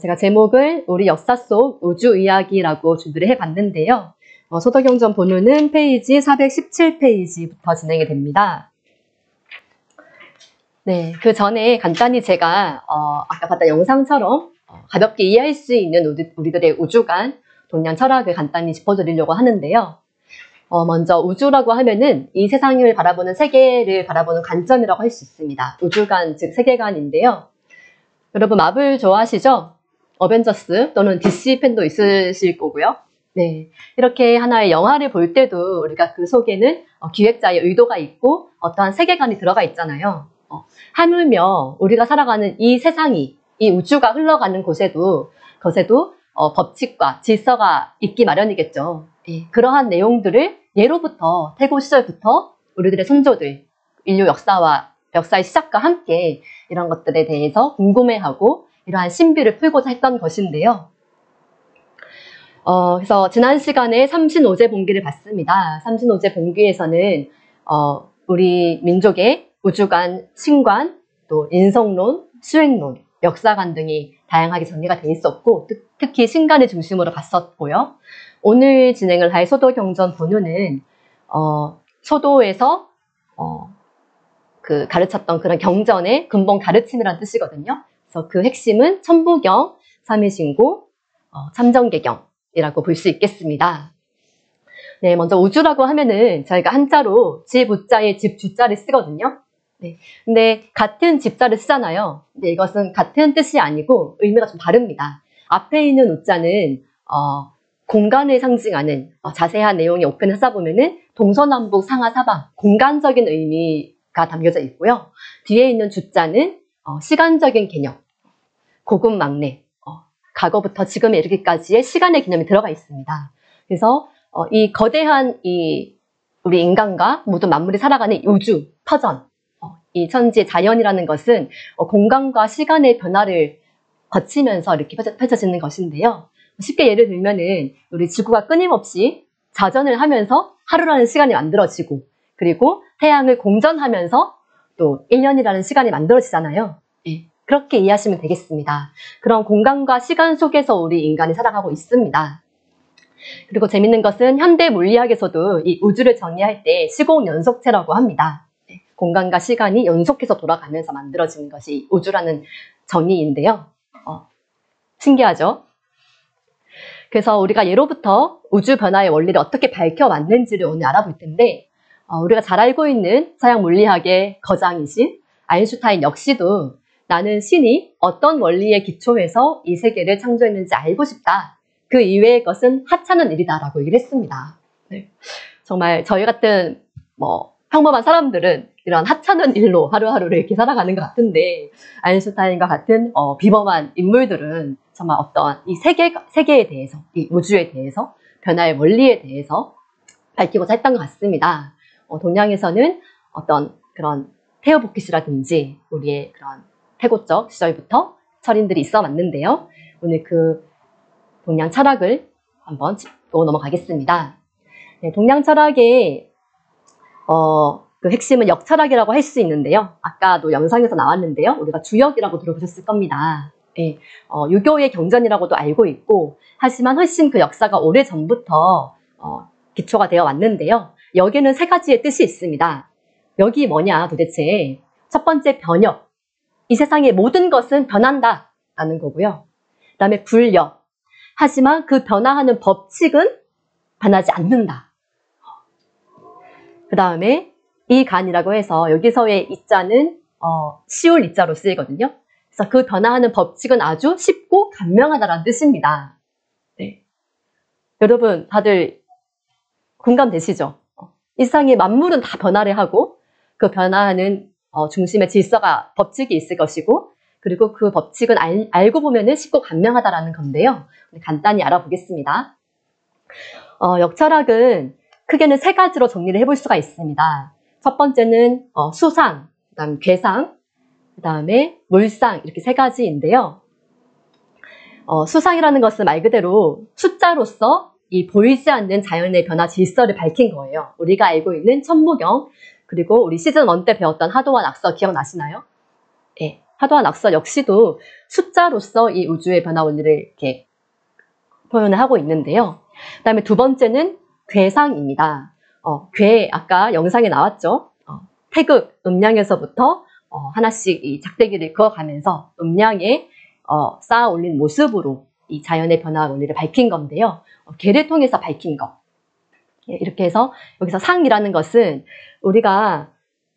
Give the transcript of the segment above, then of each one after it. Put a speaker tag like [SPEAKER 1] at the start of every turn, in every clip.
[SPEAKER 1] 제가 제목을 우리 역사 속 우주 이야기라고 준비를 해봤는데요. 소도경전 본문은 페이지 417페이지부터 진행이 됩니다. 네, 그 전에 간단히 제가 아까 봤던 영상처럼 가볍게 이해할 수 있는 우리들의 우주관, 동양 철학을 간단히 짚어드리려고 하는데요. 먼저 우주라고 하면은 이 세상을 바라보는 세계를 바라보는 관점이라고 할 수 있습니다. 우주관, 즉 세계관인데요. 여러분 마블 좋아하시죠? 어벤져스 또는 DC 팬도 있으실 거고요. 네, 이렇게 하나의 영화를 볼 때도 우리가 그 속에는 기획자의 의도가 있고 어떠한 세계관이 들어가 있잖아요. 하물며 우리가 살아가는 이 세상이, 이 우주가 흘러가는 곳에도 법칙과 질서가 있기 마련이겠죠. 예, 그러한 내용들을 예로부터 태고 시절부터 우리들의 선조들, 인류 역사의 시작과 함께 이런 것들에 대해서 궁금해하고 이러한 신비를 풀고자 했던 것인데요. 그래서 지난 시간에 삼신오제 봉기를 봤습니다. 삼신오제 봉기에서는 우리 민족의 우주관, 신관, 또 인성론, 수행론, 역사관 등이 다양하게 정리가 돼 있었고 특히 신관을 중심으로 봤었고요. 오늘 진행을 할 소도경전 본문은 소도에서 가르쳤던 그런 경전의 근본 가르침이라는 뜻이거든요. 그래서 그 핵심은 천부경, 삼위신고, 참정계경이라고 볼 수 있겠습니다. 네, 먼저 우주라고 하면은 저희가 한자로 집, 우자에 집, 주자를 쓰거든요. 네, 근데 같은 집자를 쓰잖아요. 근데 이것은 같은 뜻이 아니고 의미가 좀 다릅니다. 앞에 있는 우자는 공간을 상징하는 자세한 내용이 오픈을 하다 보면은 동서남북 상하사방 공간적인 의미가 담겨져 있고요. 뒤에 있는 주자는 시간적인 개념, 고금망래, 과거부터 지금에 이르기까지의 시간의 개념이 들어가 있습니다. 그래서 이 거대한 우리 인간과 모든 만물이 살아가는 우주, 터전, 이 천지의 자연이라는 것은 공간과 시간의 변화를 거치면서 이렇게 펼쳐지는 것인데요. 쉽게 예를 들면은 우리 지구가 끊임없이 자전을 하면서 하루라는 시간이 만들어지고 그리고 태양을 공전하면서 또 1년이라는 시간이 만들어지잖아요. 예, 그렇게 이해하시면 되겠습니다. 그런 공간과 시간 속에서 우리 인간이 살아가고 있습니다. 그리고 재밌는 것은 현대 물리학에서도 이 우주를 정의할 때 시공연속체라고 합니다. 공간과 시간이 연속해서 돌아가면서 만들어지는 것이 우주라는 정의인데요. 신기하죠? 그래서 우리가 예로부터 우주 변화의 원리를 어떻게 밝혀왔는지를 오늘 알아볼 텐데 우리가 잘 알고 있는 서양 물리학의 거장이신 아인슈타인 역시도 나는 신이 어떤 원리에 기초해서 이 세계를 창조했는지 알고 싶다. 그 이외의 것은 하찮은 일이다 라고 얘기를 했습니다. 네. 정말 저희 같은 평범한 사람들은 이런 하찮은 일로 하루하루를 이렇게 살아가는 것 같은데 아인슈타인과 같은 비범한 인물들은 정말 어떤 이 세계에 대해서, 이 우주에 대해서, 변화의 원리에 대해서 밝히고자 했던 것 같습니다. 동양에서는 어떤 그런 테오보키스라든지 우리의 그런 태고적 시절부터 철인들이 있어 왔는데요. 오늘 그 동양 철학을 한번 짚고 넘어가겠습니다. 네, 동양 철학의 그 핵심은 역철학이라고 할 수 있는데요. 아까도 영상에서 나왔는데요. 우리가 주역이라고 들어보셨을 겁니다. 예, 유교의 경전이라고도 알고 있고 하지만 훨씬 그 역사가 오래전부터 기초가 되어 왔는데요. 여기는 세 가지의 뜻이 있습니다. 여기 뭐냐 도대체. 첫 번째 변혁. 이 세상의 모든 것은 변한다 라는 거고요. 그 다음에 불력. 하지만 그 변화하는 법칙은 변하지 않는다. 그 다음에 이간이라고 해서 여기서의 이자는 쉬울 이자로 쓰이거든요. 그래서 그 변화하는 법칙은 아주 쉽고 간명하다라는 뜻입니다. 네. 여러분 다들 공감되시죠? 이 세상의 만물은 다 변화를 하고 그 변화하는 중심의 질서가 법칙이 있을 것이고 그리고 그 법칙은 알고 보면은 쉽고 간명하다라는 건데요. 간단히 알아보겠습니다. 역철학은 크게는 세 가지로 정리를 해볼 수가 있습니다. 첫 번째는 수상, 그다음 괴상, 그다음에 물상 이렇게 세 가지인데요. 수상이라는 것은 말 그대로 숫자로서 이 보이지 않는 자연의 변화 질서를 밝힌 거예요. 우리가 알고 있는 천부경 그리고 우리 시즌 1 때 배웠던 하도와 낙서 기억나시나요? 네. 하도와 낙서 역시도 숫자로서 이 우주의 변화 원리를 이렇게 표현을 하고 있는데요. 그 다음에 두 번째는 괴상입니다. 괴, 아까 영상에 나왔죠. 태극, 음량에서부터 하나씩 이 작대기를 그어가면서 음량에 쌓아 올린 모습으로 이 자연의 변화 원리를 밝힌 건데요. 괴를 통해서 밝힌 것. 이렇게 해서 여기서 상이라는 것은 우리가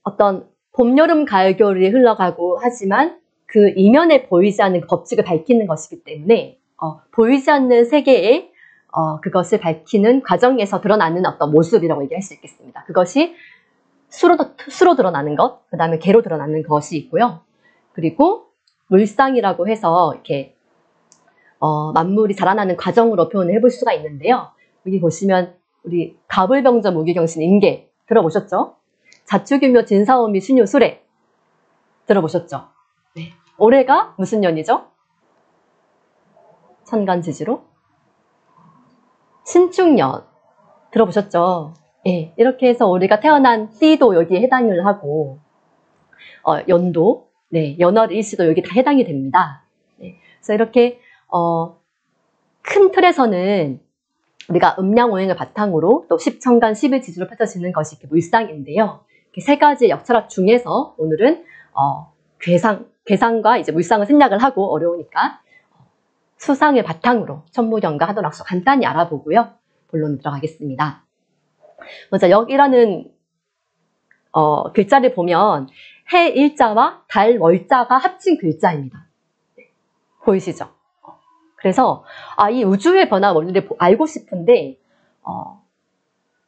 [SPEAKER 1] 어떤 봄, 여름, 가을, 겨울이 흘러가고 하지만 그 이면에 보이지 않는 법칙을 밝히는 것이기 때문에 보이지 않는 세계에 그것을 밝히는 과정에서 드러나는 어떤 모습이라고 얘기할 수 있겠습니다. 그것이 수로 드러나는 것, 그 다음에 개로 드러나는 것이 있고요. 그리고 물상이라고 해서 이렇게 만물이 자라나는 과정으로 표현을 해볼 수가 있는데요. 여기 보시면 우리 가불병전 무기경신 인계 들어보셨죠? 자축유묘 진사오미 신유 수레 들어보셨죠? 네. 올해가 무슨 년이죠? 천간지지로 신축년 들어보셨죠? 예, 이렇게 해서 우리가 태어난 띠도 여기에 해당을 하고 연도, 네, 연월 일시도 여기 다 해당이 됩니다. 네, 그래서 이렇게 큰 틀에서는 우리가 음양오행을 바탕으로 또 십천간 11지지로 펼쳐지는 것이 물상인데요. 세 가지 역철학 중에서 오늘은 괴상과 이제 물상을 생략을 하고 어려우니까 수상을 바탕으로 천무경과 하도낙서 간단히 알아보고요. 본론 들어가겠습니다. 먼저 역이라는 글자를 보면 해 일자와 달 월자가 합친 글자입니다. 보이시죠? 그래서 이 우주의 변화 원리를 알고 싶은데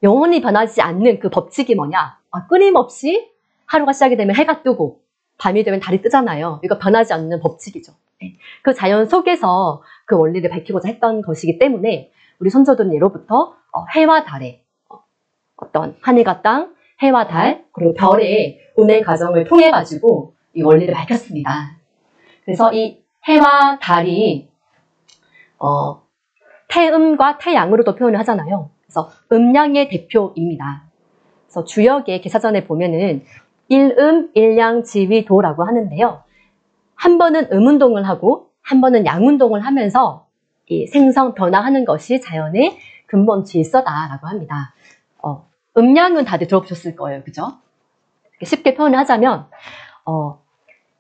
[SPEAKER 1] 영원히 변하지 않는 그 법칙이 뭐냐? 끊임없이 하루가 시작이 되면 해가 뜨고 밤이 되면 달이 뜨잖아요. 이거 변하지 않는 법칙이죠. 그 자연 속에서 그 원리를 밝히고자 했던 것이기 때문에 우리 선조들은 예로부터 해와 달의 어떤 하늘과 땅, 해와 달, 그리고 별의 운행 과정을 통해 가지고 이 원리를 밝혔습니다. 그래서 이 해와 달이 태음과 태양으로도 표현을 하잖아요. 그래서 음양의 대표입니다. 그래서 주역의 개사전에 보면은 일음, 일양, 지위, 도라고 하는데요. 한 번은 음운동을 하고 한 번은 양운동을 하면서 이 생성, 변화하는 것이 자연의 근본 질서다라고 합니다. 음양은 다들 들어보셨을 거예요. 그죠? 쉽게 표현을 하자면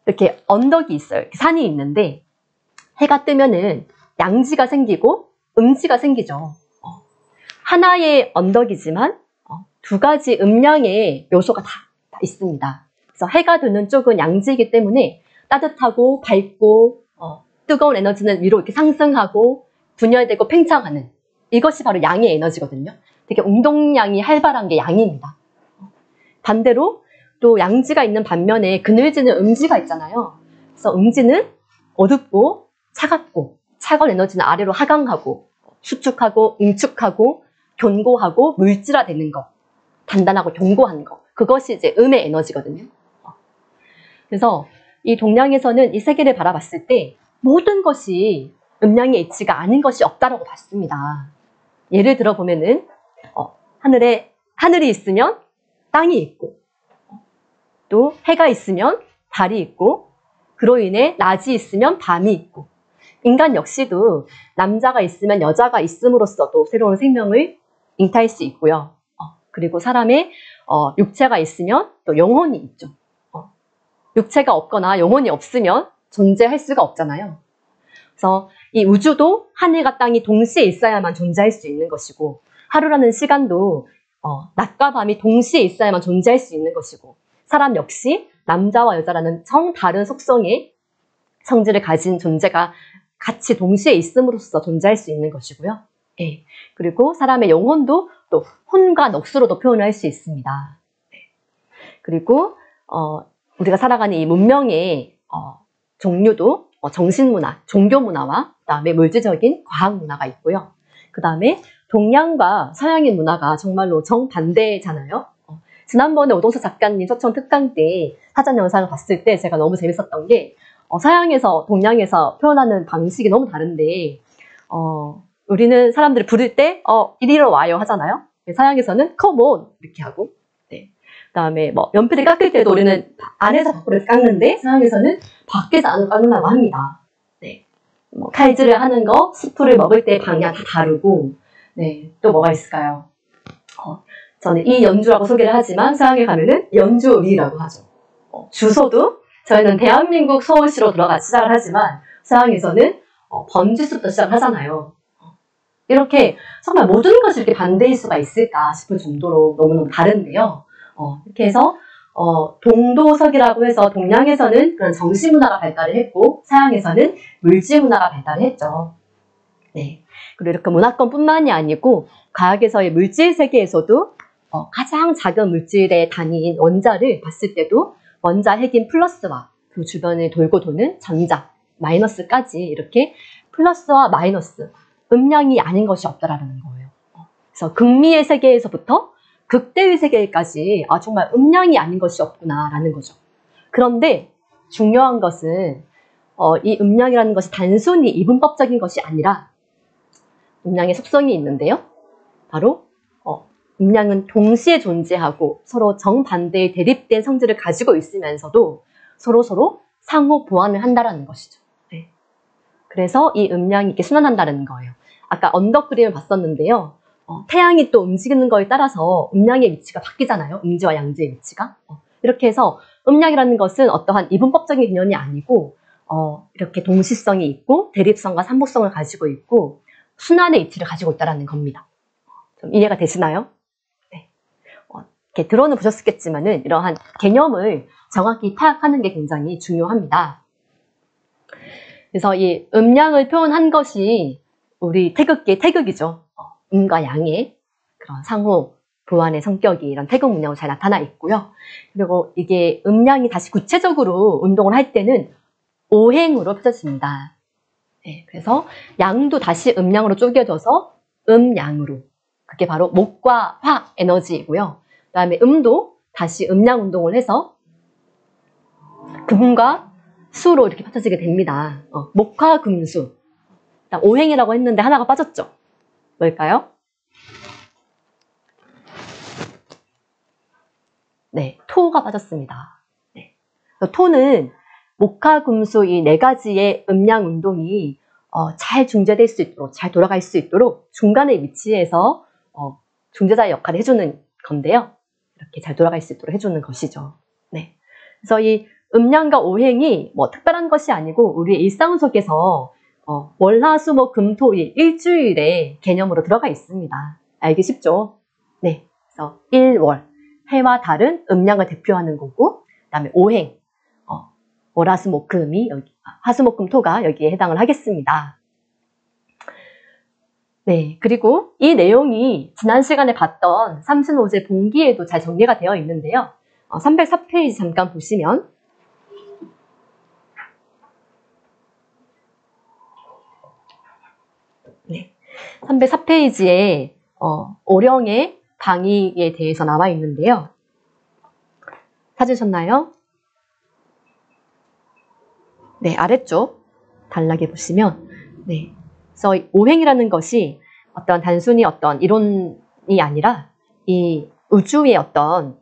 [SPEAKER 1] 이렇게 언덕이 있어요. 이렇게 산이 있는데 해가 뜨면은 양지가 생기고 음지가 생기죠. 하나의 언덕이지만 두 가지 음양의 요소가 다 있습니다. 그래서 해가 드는 쪽은 양지이기 때문에 따뜻하고 밝고 뜨거운 에너지는 위로 이렇게 상승하고 분열되고 팽창하는 이것이 바로 양의 에너지거든요. 되게 운동량이 활발한 게 양입니다. 반대로 또 양지가 있는 반면에 그늘지는 음지가 있잖아요. 그래서 음지는 어둡고 차갑고 차가운 에너지는 아래로 하강하고 수축하고 응축하고 견고하고 물질화되는 것, 단단하고 견고한 것, 그것이 이제 음의 에너지거든요. 그래서 이 동양에서는 이 세계를 바라봤을 때 모든 것이 음양의 이치가 아닌 것이 없다라고 봤습니다. 예를 들어 보면은 하늘이 있으면 땅이 있고 또 해가 있으면 달이 있고 그로 인해 낮이 있으면 밤이 있고 인간 역시도 남자가 있으면 여자가 있음으로써도 새로운 생명을 잉태할 수 있고요. 그리고 사람의 육체가 있으면 또 영혼이 있죠. 육체가 없거나 영혼이 없으면 존재할 수가 없잖아요. 그래서 이 우주도 하늘과 땅이 동시에 있어야만 존재할 수 있는 것이고 하루라는 시간도 낮과 밤이 동시에 있어야만 존재할 수 있는 것이고 사람 역시 남자와 여자라는 정다른 속성의 성질을 가진 존재가 같이 동시에 있음으로써 존재할 수 있는 것이고요. 예. 그리고 사람의 영혼도 또 혼과 넋으로도 표현을 할 수 있습니다. 그리고 우리가 살아가는 이 문명의 종류도 정신문화, 종교문화와 그다음에 물질적인 과학문화가 있고요. 그 다음에 동양과 서양의 문화가 정말로 정반대잖아요. 지난번에 오동석 작가님 서천 특강 때 사전 영상을 봤을 때 제가 너무 재밌었던 게 서양에서 동양에서 표현하는 방식이 너무 다른데 우리는 사람들이 부를 때 이리로 와요 하잖아요. 서양에서는 come on 이렇게 하고 네. 그다음에 뭐 연필을 깎을 때도 우리는 안에서 밖으로 깎는데 서양에서는 밖에서 안으로 깎는다고 합니다. 네. 뭐 칼질을 하는 거, 스프를 먹을 때 방향 다 다르고, 네. 또 뭐가 있을까요? 저는 이 연주라고 소개를 하지만 서양에 가면은 연주리라고 하죠. 주소도 저희는 대한민국 서울시로 들어가 시작을 하지만 서양에서는 번지수부터 시작을 하잖아요. 이렇게 정말 모든 것이 이렇게 반대일 수가 있을까 싶을 정도로 너무너무 다른데요. 이렇게 해서 동도석이라고 해서 동양에서는 그런 정신문화가 발달을 했고 서양에서는 물질문화가 발달을 했죠. 네. 그리고 이렇게 문화권뿐만이 아니고 과학에서의 물질 세계에서도 가장 작은 물질의 단위인 원자를 봤을 때도 원자 핵인 플러스와 그 주변을 돌고 도는 전자, 마이너스까지 이렇게 플러스와 마이너스, 음량이 아닌 것이 없다라는 거예요. 그래서 극미의 세계에서부터 극대의 세계까지 정말 음량이 아닌 것이 없구나라는 거죠. 그런데 중요한 것은 이 음량이라는 것이 단순히 이분법적인 것이 아니라 음량의 속성이 있는데요. 바로 음량은 동시에 존재하고 서로 정반대의 대립된 성질을 가지고 있으면서도 서로 상호 보완을 한다는 것이죠. 네. 그래서 이 음량이 이렇게 순환한다는 거예요. 아까 언덕 그림을 봤었는데요. 태양이 또 움직이는 거에 따라서 음량의 위치가 바뀌잖아요. 음지와 양지의 위치가. 이렇게 해서 음량이라는 것은 어떠한 이분법적인 개념이 아니고 이렇게 동시성이 있고 대립성과 삼복성을 가지고 있고 순환의 이치를 가지고 있다는 겁니다. 좀 이해가 되시나요? 네. 이렇게 들어는 보셨겠지만은 이러한 개념을 정확히 파악하는 게 굉장히 중요합니다. 그래서 이 음량을 표현한 것이 우리 태극기의 태극이죠. 음과 양의 그런 상호 보완의 성격이 이런 태극 문양으로 잘 나타나 있고요. 그리고 이게 음량이 다시 구체적으로 운동을 할 때는 오행으로 펴져집니다. 네, 그래서 양도 다시 음량으로 쪼개져서 음양으로. 그게 바로 목과 화 에너지이고요. 그 다음에 음도 다시 음량 운동을 해서 금과 수로 이렇게 펴져지게 됩니다. 목화 금수. 오행이라고 했는데 하나가 빠졌죠. 뭘까요? 네, 토가 빠졌습니다. 네. 토는 목화 금수 이 네 가지의 음량 운동이 잘 중재될 수 있도록, 잘 돌아갈 수 있도록 중간에 위치해서 중재자의 역할을 해주는 건데요. 이렇게 잘 돌아갈 수 있도록 해주는 것이죠. 네. 그래서 이 음량과 오행이 뭐 특별한 것이 아니고 우리 일상 속에서 월화수목금토일 일주일의 개념으로 들어가 있습니다. 알기 쉽죠? 네. 그래서 1월 해와 달은 음량을 대표하는 거고, 그 다음에 오행 월화수목금이 여기 화수목금토가 여기에 해당을 하겠습니다. 네, 그리고 이 내용이 지난 시간에 봤던 삼신오제 봉기에도 잘 정리가 되어 있는데요. 304페이지 잠깐 보시면 네, 304페이지에 오령의 방위에 대해서 나와 있는데요. 찾으셨나요? 네, 아래쪽 단락에 보시면 네, 그래서 오행이라는 것이 단순히 어떤 이론이 아니라 이 우주의 어떤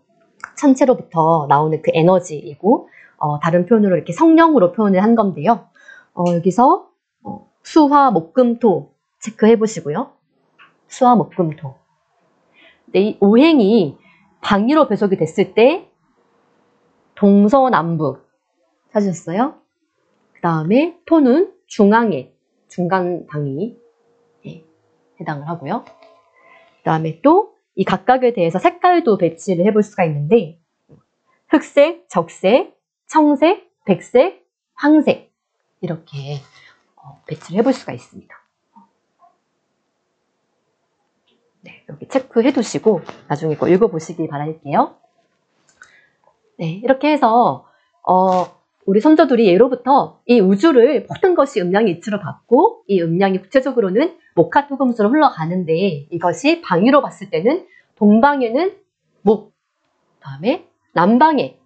[SPEAKER 1] 천체로부터 나오는 그 에너지이고 다른 표현으로 이렇게 성령으로 표현을 한 건데요. 여기서 수화 목금토 체크해 보시고요. 수화 목금토. 네, 이 오행이 방위로 배속이 됐을 때 동서남북 찾으셨어요? 그 다음에 토는 중앙에 중간 방위에 해당을 하고요. 그 다음에 또 이 각각에 대해서 색깔도 배치를 해볼 수가 있는데 흑색, 적색, 청색, 백색, 황색 이렇게 배치를 해볼 수가 있습니다. 네, 여기 체크해 두시고 나중에 꼭 읽어보시기 바랄게요. 네, 이렇게 해서 우리 선조들이 예로부터 이 우주를 모든 것이 음량의 이치로 봤고 이 음량이 구체적으로는 목화토금수로 흘러가는데 이것이 방위로 봤을 때는 동방에는 목, 그다음에 남방에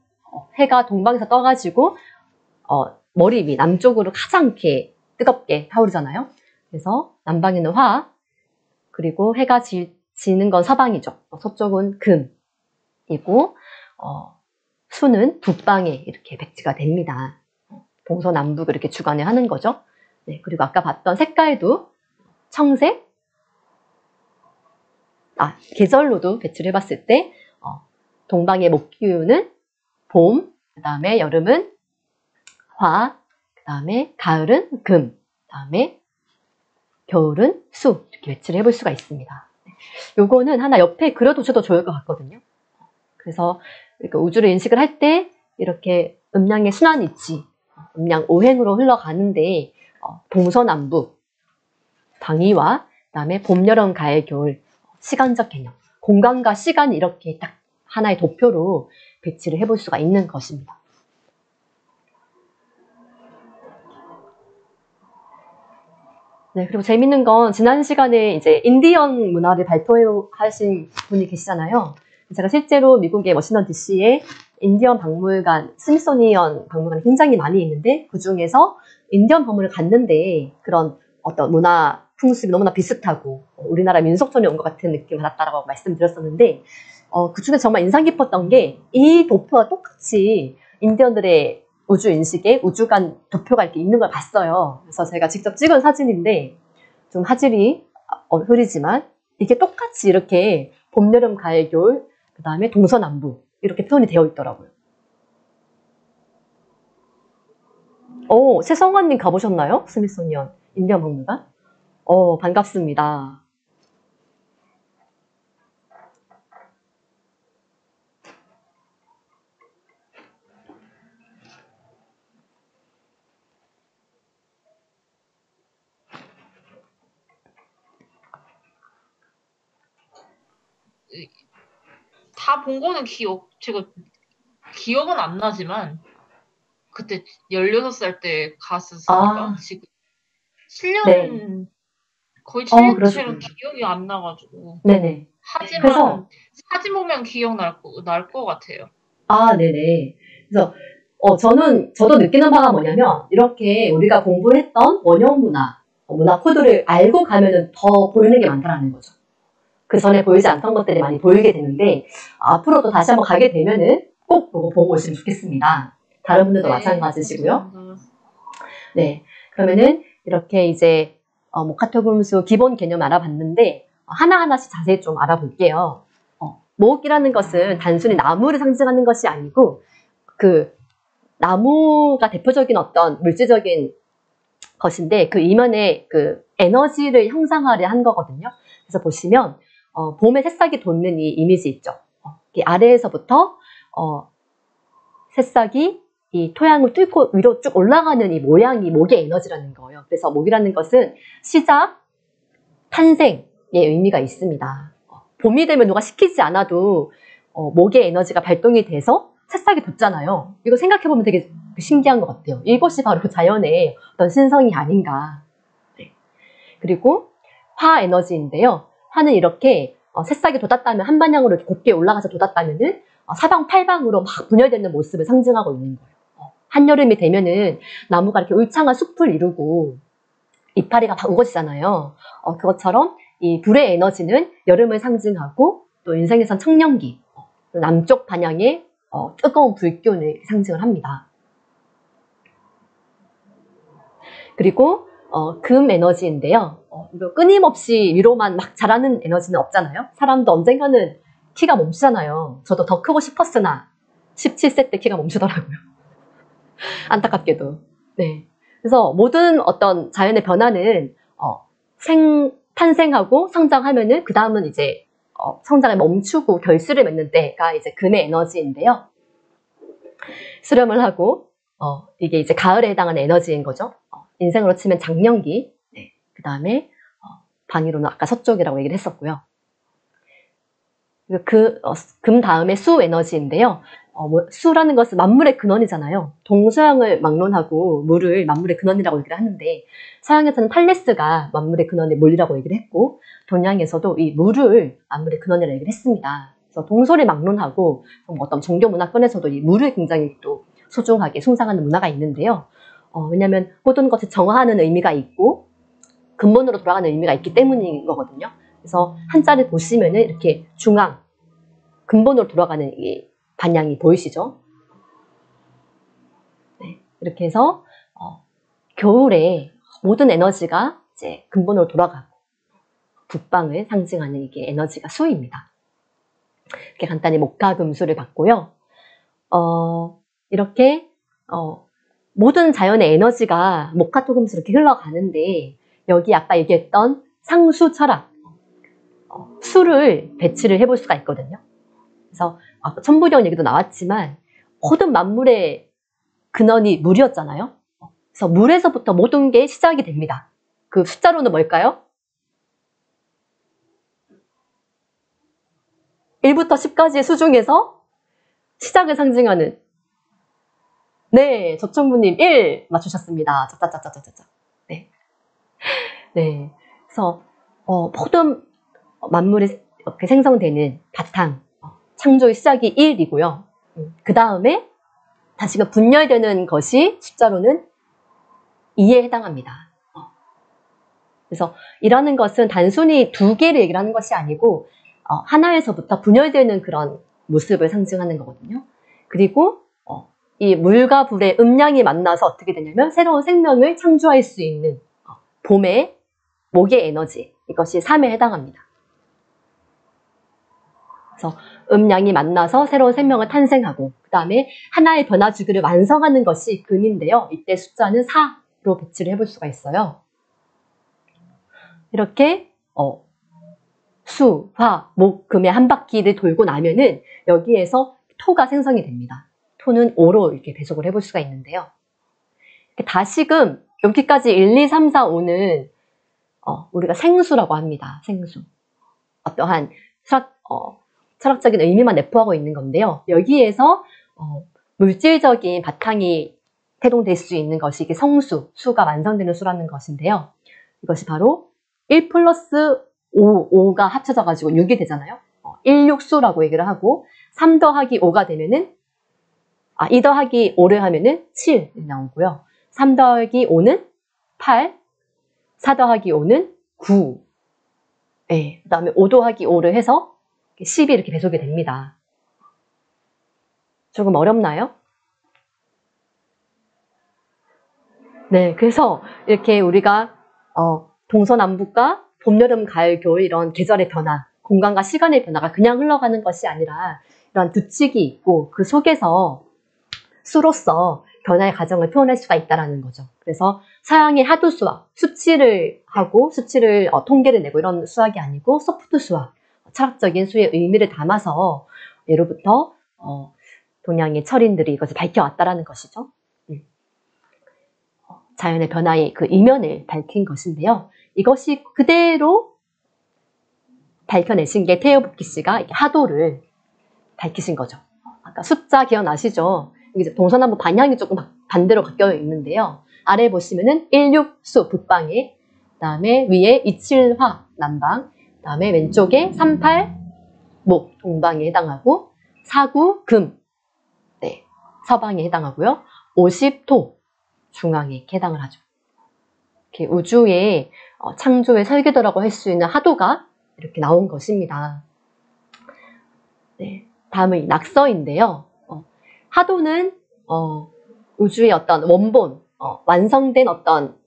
[SPEAKER 1] 해가 동방에서 떠가지고 머리 위 남쪽으로 가장 이렇게 뜨겁게 타오르잖아요. 그래서 남방에는 화, 그리고 해가 지는 건 서방이죠. 서쪽은 금이고 수는 북방에 이렇게 배치가 됩니다. 동서남북 이렇게 주관을 하는 거죠. 네, 그리고 아까 봤던 색깔도 청색, 계절로도 배치를 해봤을 때 동방의 목기운은 봄, 그 다음에 여름은 화, 그 다음에 가을은 금, 그 다음에 겨울은 수 이렇게 배치를 해볼 수가 있습니다. 요거는 하나 옆에 그려두셔도 좋을 것 같거든요. 그래서 우주를 인식을 할 때 이렇게 음양의 순환 위치, 음양 오행으로 흘러가는데 동서남북, 방위와 그다음에 봄, 여름, 가을, 겨울 시간적 개념, 공간과 시간이 이렇게 딱 하나의 도표로 배치를 해볼 수가 있는 것입니다. 네, 그리고 재밌는 건 지난 시간에 이제 인디언 문화를 발표하신 분이 계시잖아요. 제가 실제로 미국의 워싱턴 DC에 인디언 박물관, 스미소니언 박물관이 굉장히 많이 있는데 그 중에서 인디언 박물을 갔는데 그런 어떤 문화 풍습이 너무나 비슷하고 우리나라 민속촌에 온 것 같은 느낌을 받았다라고 말씀드렸었는데 그 중에 정말 인상 깊었던 게 이 도표와 똑같이 인디언들의 우주 인식에 우주관 도표가 이렇게 있는 걸 봤어요. 그래서 제가 직접 찍은 사진인데 좀 화질이 흐리지만 이게 똑같이 이렇게 봄, 여름, 가을, 겨울 그 다음에 동서남북 이렇게 표현이 되어 있더라고요. 최성환님 가보셨나요? 스미소니언 인디언 박물관? 반갑습니다.
[SPEAKER 2] 다 본 거는 제가 기억은 안 나지만, 그때 16살 때 갔었으니까, 지금 7년,
[SPEAKER 1] 네.
[SPEAKER 2] 거의 7년 채로
[SPEAKER 1] 그러시군요.
[SPEAKER 2] 기억이 안 나가지고.
[SPEAKER 1] 네네.
[SPEAKER 2] 하지만,
[SPEAKER 1] 그래서,
[SPEAKER 2] 사진 보면 날 것 같아요.
[SPEAKER 1] 네네. 그래서, 저도 느끼는 바가 뭐냐면, 이렇게 우리가 공부했던 원형 문화, 문화 코드를 알고 가면은 더 보이는 게 많다라는 거죠. 그 전에 보이지 않던 것들이 많이 보이게 되는데, 앞으로도 다시 한번 가게 되면은 꼭 그거 보고 오시면 좋겠습니다. 다른 분들도 마찬가지시고요.
[SPEAKER 2] 감사합니다.
[SPEAKER 1] 네. 그러면은 이렇게 이제, 카토금수 기본 개념 알아봤는데, 하나하나씩 자세히 좀 알아볼게요. 목이라는 것은 단순히 나무를 상징하는 것이 아니고, 나무가 대표적인 어떤 물질적인 것인데, 그 이면에 에너지를 형상화를 한 거거든요. 그래서 보시면, 봄에 새싹이 돋는 이 이미지 있죠. 이 아래에서부터, 새싹이 이 토양을 뚫고 위로 쭉 올라가는 이 모양이 목의 에너지라는 거예요. 그래서 목이라는 것은 시작, 탄생의 의미가 있습니다. 봄이 되면 누가 시키지 않아도 목의 에너지가 발동이 돼서 새싹이 돋잖아요. 이거 생각해보면 되게 신기한 것 같아요. 이것이 바로 자연의 어떤 신성이 아닌가. 네. 그리고 화 에너지인데요. 화는 이렇게 새싹이 돋았다면 한 방향으로 이렇게 곱게 올라가서 돋았다면은 사방팔방으로 막 분열되는 모습을 상징하고 있는 거예요. 한여름이 되면은 나무가 이렇게 울창한 숲을 이루고 이파리가 막 우거지잖아요. 그것처럼 이 불의 에너지는 여름을 상징하고 또 인생에선 청년기, 남쪽 방향의 뜨거운 불기운을 상징을 합니다. 그리고 금 에너지인데요. 이거 끊임없이 위로만 막 자라는 에너지는 없잖아요. 사람도 언젠가는 키가 멈추잖아요. 저도 더 크고 싶었으나 17세 때 키가 멈추더라고요. 안타깝게도. 네. 그래서 모든 어떤 자연의 변화는 탄생하고 성장하면은 그 다음은 이제 성장을 멈추고 결실을 맺는 때가 이제 금의 에너지인데요. 수렴을 하고 이게 이제 가을에 해당하는 에너지인 거죠. 인생으로 치면 장년기. 네. 그 다음에 방위로는 아까 서쪽이라고 얘기를 했었고요. 금 다음에 수 에너지인데요. 수라는 것은 만물의 근원이잖아요. 동서양을 막론하고 물을 만물의 근원이라고 얘기를 하는데 서양에서는 탈레스가 만물의 근원의 물이라고 얘기를 했고 동양에서도 이 물을 만물의 근원이라고 얘기를 했습니다. 그래서 동서를 막론하고 어떤 종교 문화권에서도 이 물을 굉장히 또 소중하게 숭상하는 문화가 있는데요. 왜냐하면 모든 것을 정화하는 의미가 있고 근본으로 돌아가는 의미가 있기 때문인 거거든요. 그래서 한자를 보시면은 이렇게 중앙, 근본으로 돌아가는 이 반향이 보이시죠? 네, 이렇게 해서 겨울에 모든 에너지가 이제 근본으로 돌아가고 북방을 상징하는 이게 에너지가 수입니다. 이렇게 간단히 목화금수를 봤고요. 이렇게 모든 자연의 에너지가 목화토금수 이렇게 흘러가는데 여기 아까 얘기했던 상수 철학, 수를 배치를 해볼 수가 있거든요. 그래서 천부경 얘기도 나왔지만 모든 만물의 근원이 물이었잖아요. 그래서 물에서부터 모든 게 시작이 됩니다. 그 숫자로는 뭘까요? 1부터 10까지의 수 중에서 시작을 상징하는 네, 조청부님 1 맞추셨습니다. 짜짜짜짜짜짜. 네. 네. 그래서 모든 만물이 이렇게 생성되는 바탕, 창조의 시작이 1이고요. 그 다음에 다시금 분열되는 것이 숫자로는 2에 해당합니다. 그래서 이라는 것은 단순히 두 개를 얘기를 하는 것이 아니고 하나에서부터 분열되는 그런 모습을 상징하는 거거든요. 그리고 이 물과 불의 음양이 만나서 어떻게 되냐면 새로운 생명을 창조할 수 있는 봄의 목의 에너지, 이것이 3에 해당합니다. 그래서 음양이 만나서 새로운 생명을 탄생하고 그 다음에 하나의 변화 주기를 완성하는 것이 금인데요. 이때 숫자는 4로 배치를 해볼 수가 있어요. 이렇게 수, 화, 목, 금의 한 바퀴를 돌고 나면은 여기에서 토가 생성이 됩니다. 토는 5로 이렇게 배속을 해볼 수가 있는데요. 다시금 여기까지 1, 2, 3, 4, 5는 우리가 생수라고 합니다. 생수. 어떠한 철학적인 의미만 내포하고 있는 건데요. 여기에서 물질적인 바탕이 태동될 수 있는 것이 이게 성수, 수가 완성되는 수라는 것인데요. 이것이 바로 1 플러스 5가 합쳐져가지고 6이 되잖아요. 1육수라고 얘기를 하고 3 더하기 5가 되면은 2 더하기 5를 하면은 7이 나오고요. 3 더하기 5는 8, 4 더하기 5는 9. 네, 그 다음에 5 더하기 5를 해서 10이 이렇게 배속이 됩니다. 조금 어렵나요? 네, 그래서 이렇게 우리가 동서남북과 봄, 여름, 가을, 겨울 이런 계절의 변화, 공간과 시간의 변화가 그냥 흘러가는 것이 아니라 이런 규칙이 있고 그 속에서 수로서 변화의 과정을 표현할 수가 있다는 거죠. 그래서 서양의 하드 수학, 수치를 하고 수치를 통계를 내고 이런 수학이 아니고 소프트 수학, 철학적인 수의 의미를 담아서 예로부터 동양의 철인들이 이것을 밝혀왔다는 것이죠. 자연의 변화의 그 이면을 밝힌 것인데요. 이것이 그대로 밝혀내신 게 테오부키 씨가 하도를 밝히신 거죠. 아까 숫자 기억나시죠? 여기 동서남북 반향이 조금 반대로 바뀌어 있는데요. 아래 보시면은 16수 북방에, 그 다음에 위에 27화 남방, 그 다음에 왼쪽에 38 목 동방에 해당하고 49 금 네, 서방에 해당하고요. 50 토 중앙에 해당을 하죠. 이렇게 우주의 창조의 설계도라고 할 수 있는 하도가 이렇게 나온 것입니다. 네, 다음은 낙서인데요. 하도는 우주의 어떤 원본, 완성된 어떤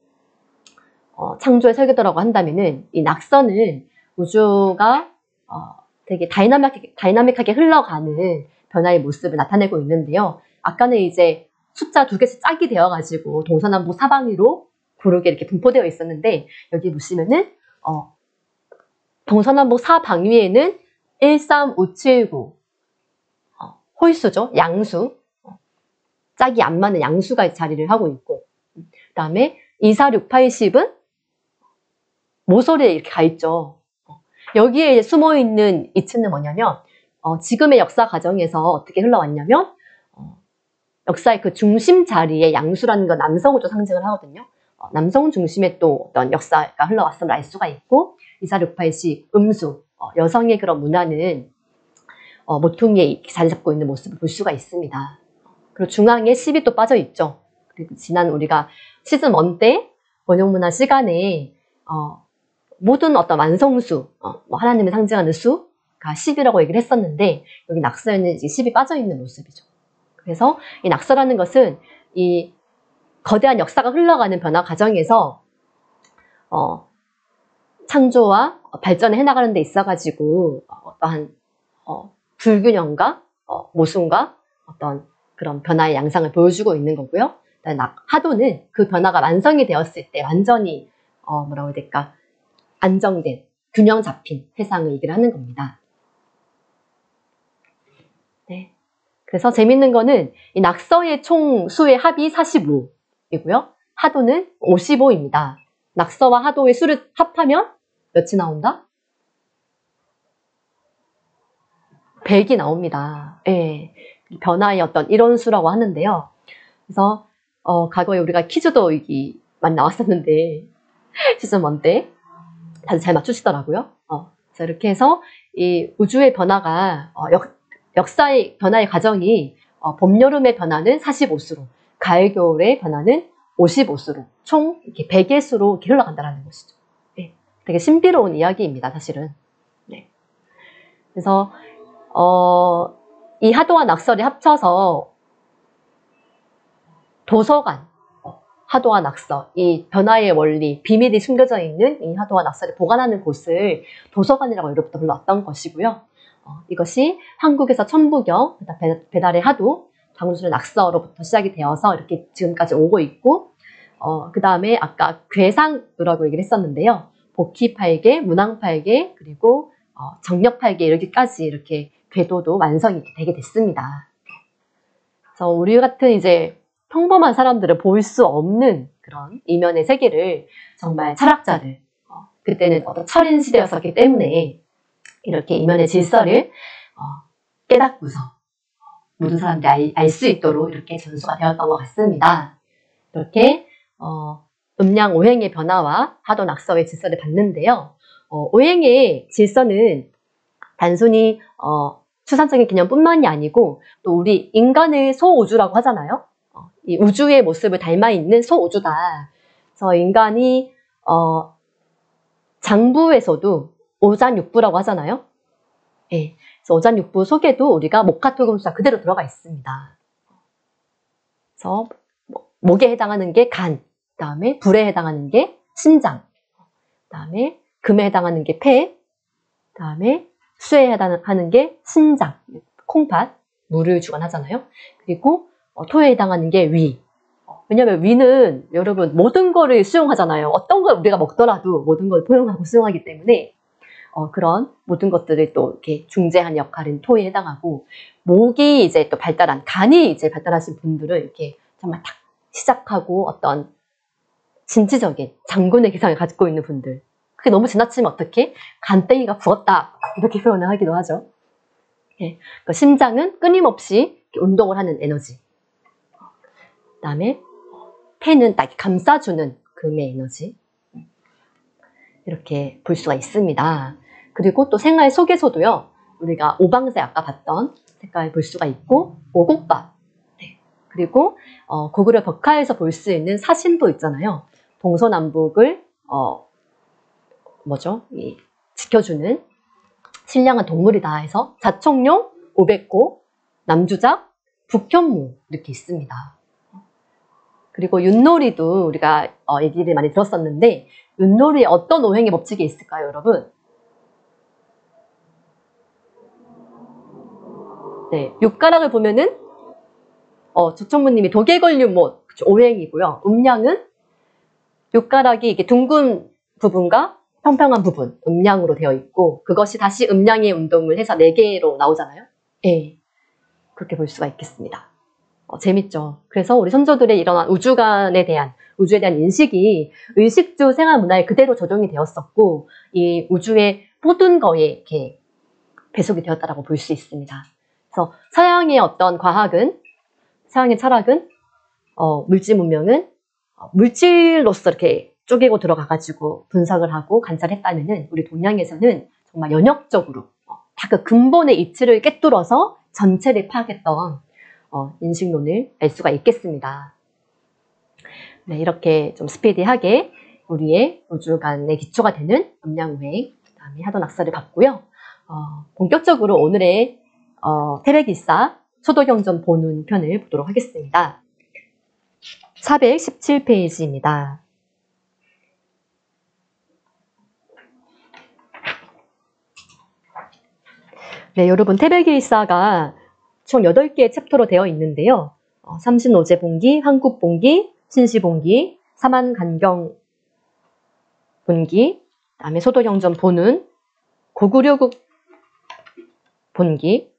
[SPEAKER 1] 창조의 설계도라고 한다면은 이 낙서는 우주가 되게 다이나믹하게 흘러가는 변화의 모습을 나타내고 있는데요. 아까는 이제 숫자 2개씩 짝이 되어가지고 동서남북 사방위로 고르게 이렇게 분포되어 있었는데 여기 보시면은 동서남북 사방위에는 1, 3, 5, 7, 9 홀수죠. 양수. 짝이 안 맞는 양수가 자리를 하고 있고 그 다음에 2, 4, 6, 8, 10은 모서리에 이렇게 가 있죠. 여기에 숨어있는 이치는 뭐냐면 지금의 역사 과정에서 어떻게 흘러왔냐면 역사의 그 중심 자리에 양수라는 건 남성을 또 상징을 하거든요. 남성 중심의 또 어떤 역사가 흘러왔음을 알 수가 있고 2, 4, 6, 8, 10 음수 여성의 그런 문화는 모퉁이에 자리 잡고 있는 모습을 볼 수가 있습니다. 그리고 중앙에 10이 또 빠져 있죠. 그리고 지난 우리가 시즌 1 때 원형문화 시간에 모든 어떤 완성수, 하나님을 상징하는 수, 10가 10이라고 얘기를 했었는데 여기 낙서에는 이제 10이 빠져있는 모습이죠. 그래서 이 낙서라는 것은 이 거대한 역사가 흘러가는 변화 과정에서 창조와 발전을 해나가는 데 있어가지고 어떠한 불균형과 모순과 어떤 그런 변화의 양상을 보여주고 있는 거고요. 하도는 그 변화가 완성이 되었을 때 완전히 뭐라고 해야 될까, 안정된, 균형 잡힌 세상을 얘기를 하는 겁니다. 네. 그래서 재밌는 거는 이 낙서의 총 수의 합이 45이고요. 하도는 55입니다. 낙서와 하도의 수를 합하면 몇이 나온다? 100이 나옵니다. 예. 변화의 어떤 이론수라고 하는데요. 그래서 과거에 우리가 퀴즈도 많이 나왔었는데 시즌 1 때 다들 잘 맞추시더라고요. 그래서 이렇게 해서 이 우주의 변화가 역사의 변화의 과정이 봄, 여름의 변화는 45수로, 가을, 겨울의 변화는 55수로 총 이렇게 100의 수로 이렇게 흘러간다는 것이죠. 네. 되게 신비로운 이야기입니다, 사실은. 네. 그래서 이 하도와 낙서를 합쳐서 도서관, 하도와 낙서, 이 변화의 원리, 비밀이 숨겨져 있는 이 하도와 낙서를 보관하는 곳을 도서관이라고 예로부터 불렀던 것이고요. 이것이 한국에서 천부경, 배달의 하도, 장수의 낙서로부터 시작이 되어서 이렇게 지금까지 오고 있고, 그 다음에 아까 괴상으라고 얘기를 했었는데요. 복희팔계, 문왕팔계, 그리고 정력팔계 이렇게까지 이렇게 궤도도 완성이 되게 됐습니다. 그래서 우리 같은 이제 평범한 사람들은 볼 수 없는 그런 이면의 세계를 정말 철학자들, 그때는 어떤 철인 시대였었기 때문에 이렇게 이면의 질서를 깨닫고서 모든 사람들이 알 수 있도록 이렇게 전수가 되었던 것 같습니다. 이렇게 음양 오행의 변화와 하도 낙서의 질서를 봤는데요. 오행의 질서는 단순히 추상적인 개념뿐만이 아니고 또 우리 인간의 소우주라고 하잖아요. 이 우주의 모습을 닮아 있는 소우주다. 그래서 인간이 장부에서도 오잔육부라고 하잖아요. 예. 그래서 오잔육부 속에도 우리가 목화토금수가 그대로 들어가 있습니다. 그래서 목에 해당하는 게 간, 그 다음에 불에 해당하는 게 심장, 그 다음에 금에 해당하는 게 폐, 그 다음에 수에 해당하는 게 신장, 콩팥, 물을 주관하잖아요. 그리고 토에 해당하는 게 위. 왜냐면 위는 여러분 모든 거를 수용하잖아요. 어떤 걸 우리가 먹더라도 모든 걸 포용하고 수용하기 때문에 그런 모든 것들을 또 이렇게 중재하는 역할은 토에 해당하고, 목이 이제 또 발달한, 간이 이제 발달하신 분들은 이렇게 정말 탁 시작하고 어떤 진취적인 장군의 기상을 가지고 있는 분들. 그게 너무 지나치면 어떻게? 간땡이가 부었다. 이렇게 표현을 하기도 하죠. 예. 그러니까 심장은 끊임없이 운동을 하는 에너지. 그 다음에 폐는 딱 감싸주는 금의 에너지. 이렇게 볼 수가 있습니다. 그리고 또 생활 속에서도요, 우리가 오방색 아까 봤던 색깔 볼 수가 있고, 오곡밥. 네. 그리고 고구려 벽화에서 볼 수 있는 사신도 있잖아요. 동서남북을 지켜주는 신령한 동물이다 해서 자청룡, 오백호, 남주작, 북현무 이렇게 있습니다. 그리고 윷놀이도 우리가 얘기를 많이 들었었는데, 윷놀이에 어떤 오행의 법칙이 있을까요, 여러분? 네, 육가락을 보면은 조청무님이 도개걸륜못 오행이고요. 음양은 육가락이 이게 둥근 부분과 평평한 부분, 음양으로 되어 있고, 그것이 다시 음양의 운동을 해서 4개로 나오잖아요. 예, 그렇게 볼 수가 있겠습니다. 재밌죠. 그래서 우리 선조들의 일어난 우주에 대한 인식이 의식주 생활 문화에 그대로 적용이 되었었고, 이 우주의 모든 거에 이렇게 배속이 되었다라고 볼 수 있습니다. 그래서 서양의 어떤 과학은, 서양의 철학은, 물질 문명은 물질로서 이렇게 쪼개고 들어가가지고 분석을 하고 관찰했다면은, 우리 동양에서는 정말 연역적으로 다 그 근본의 이치를 꿰뚫어서 전체를 파악했던 인식론을 알 수가 있겠습니다. 네, 이렇게 좀 스피디하게 우리의 우주관의 기초가 되는 음양오행, 그 다음에 하도 낙서를 봤고요. 본격적으로 오늘의 태백일사 소도경전 본문 편을 보도록 하겠습니다. 417페이지입니다. 네, 여러분 태백일사가 총 8개의 챕터로 되어 있는데요. 삼신오제본기, 한국본기, 신시본기, 사만간경 본기, 그다음에 소도경전 본운, 고구려국 본기,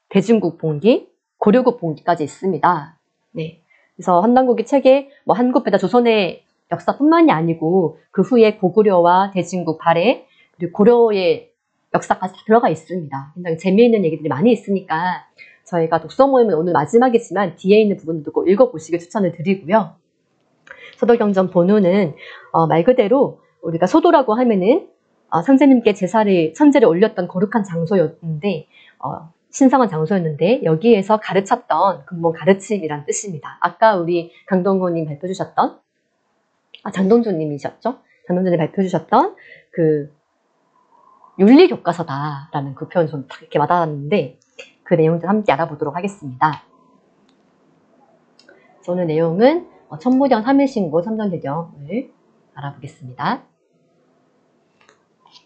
[SPEAKER 1] 대중국 본기, 고려국 본기까지 있습니다. 네, 그래서 한당국이 책에 한국보다 조선의 역사뿐만이 아니고 그 후에 고구려와 대중국 발해 그리고 고려의 역사까지 다 들어가 있습니다. 굉장히 재미있는 얘기들이 많이 있으니까 저희가 독서 모임은 오늘 마지막이지만 뒤에 있는 부분도 꼭 읽어보시길 추천을 드리고요. 소도경전 본운은 말 그대로 우리가 소도라고 하면은 선생님께 천제를 올렸던 거룩한 장소였는데 신성한 장소였는데 여기에서 가르쳤던 근본 가르침이란 뜻입니다. 아까 우리 강동호님 발표 주셨던 장동주님이셨죠? 장동주님 발표 주셨던 그 윤리교과서다라는 그 표현 좀 이렇게 와닿았는데 그 내용들 함께 알아보도록 하겠습니다. 오늘 내용은 천무경 3일신고 삼정개경을 알아보겠습니다.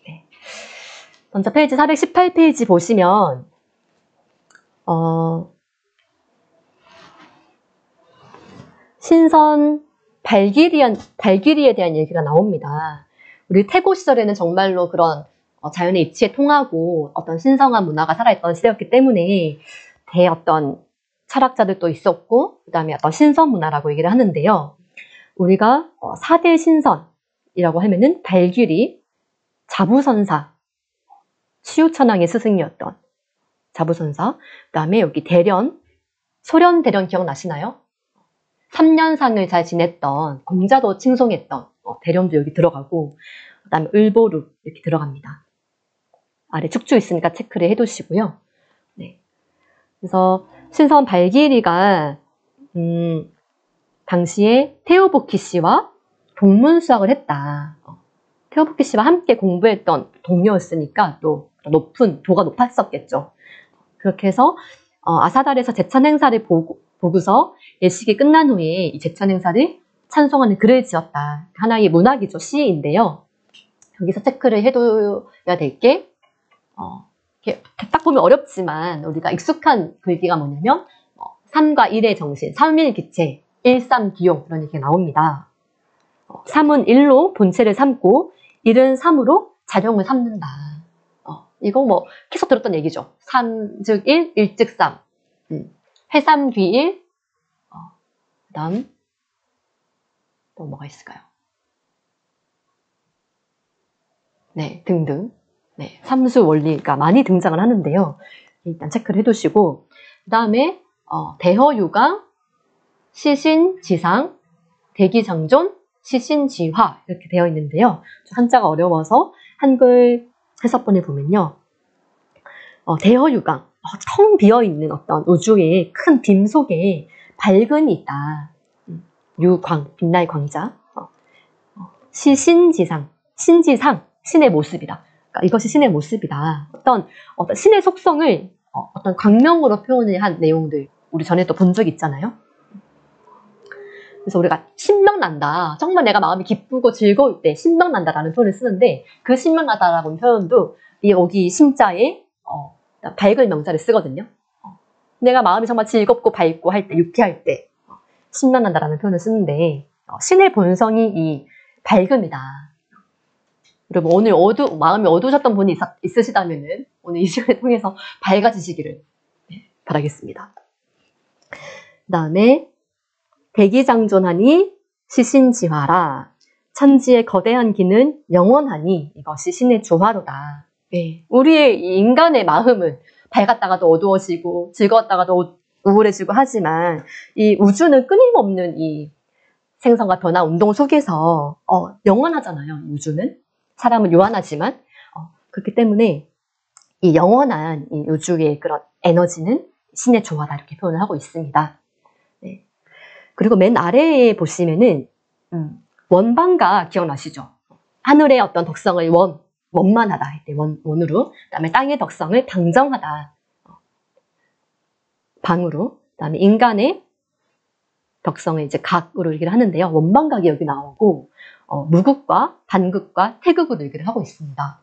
[SPEAKER 1] 네. 먼저 페이지 418페이지 보시면 신선 발길이에 대한 얘기가 나옵니다. 우리 태고 시절에는 정말로 그런 자연의 이치에 통하고 어떤 신성한 문화가 살아있던 시대였기 때문에 어떤 철학자들도 있었고 그 다음에 어떤 신선 문화라고 얘기를 하는데요. 우리가 4대 신선이라고 하면은 발길이, 자부선사, 시우천왕의 스승이었던 자부선사, 그 다음에 여기 대련, 소련 대련 기억나시나요? 3년상을 잘 지냈던, 공자도 칭송했던 대련도 여기 들어가고 그 다음에 을보루 이렇게 들어갑니다. 아래 축주 있으니까 체크를 해두시고요. 네. 그래서 신선 발길이가 당시에 테오보키 씨와 동문수학을 했다. 테오보키 씨와 함께 공부했던 동료였으니까 또 높은 도가 높았었겠죠. 그렇게 해서 아사달에서 제천 행사를 보고서 예식이 끝난 후에 이 제천 행사를 찬송하는 글을 지었다. 하나의 문학이죠. 시인데요. 여기서 체크를 해둬야 될 게 딱 보면 어렵지만 우리가 익숙한 글귀가 뭐냐면 3과 1의 정신, 3일기체, 1삼기용 이런 얘기가 나옵니다. 3은 1로 본체를 삼고 1은 3으로 자룡을 삼는다. 이거 계속 들었던 얘기죠. 3 즉 1, 1 즉 3. 회삼귀일, 그 다음 또 뭐가 있을까요? 네, 등등. 네, 삼수 원리가 많이 등장을 하는데요. 일단 체크를 해두시고 그 다음에 대허유강, 시신지상, 대기장존, 시신지화 이렇게 되어 있는데요. 한자가 어려워서 한글 해석본을 보면요. 대허유강, 텅 비어있는 어떤 우주의 큰 빔 속에 밝은이 있다. 유광, 빛날 광자. 시신지상, 신지상, 신의 모습이다. 그러니까 이것이 신의 모습이다. 어떤 신의 속성을 어떤 광명으로 표현을 한 내용들 우리 전에 또 본 적 있잖아요. 그래서 우리가 신명난다. 정말 내가 마음이 기쁘고 즐거울 때 신명난다라는 표현을 쓰는데 그 신명나다라는 표현도 여기 신자에 밝을 명자를 쓰거든요. 내가 마음이 정말 즐겁고 밝고 할 때, 유쾌할 때 신명난다라는 표현을 쓰는데 신의 본성이 이 밝음이다. 여러분 오늘 마음이 어두우셨던 분이 있으시다면은 오늘 이 시간을 통해서 밝아지시기를 바라겠습니다. 그 다음에 대기장존하니 시신지화라. 천지의 거대한 기는 영원하니 이것이 신의 조화로다. 네. 우리의 인간의 마음은 밝았다가도 어두워지고 즐거웠다가도 우울해지고 하지만 이 우주는 끊임없는 이 생성과 변화 운동 속에서 영원하잖아요. 우주는 사람은 유한하지만 그렇기 때문에 이 영원한 이 우주의 그런 에너지는 신의 조화다 이렇게 표현을 하고 있습니다. 네. 그리고 맨 아래에 보시면은 원반가 기억나시죠? 하늘의 어떤 덕성을 원만하다 할 때 원으로, 그다음에 땅의 덕성을 방정하다, 방으로, 그다음에 인간의 덕성을 이제 각으로 얘기를 하는데요. 원방각이 여기 나오고 무극과 반극과 태극으로 얘기를 하고 있습니다.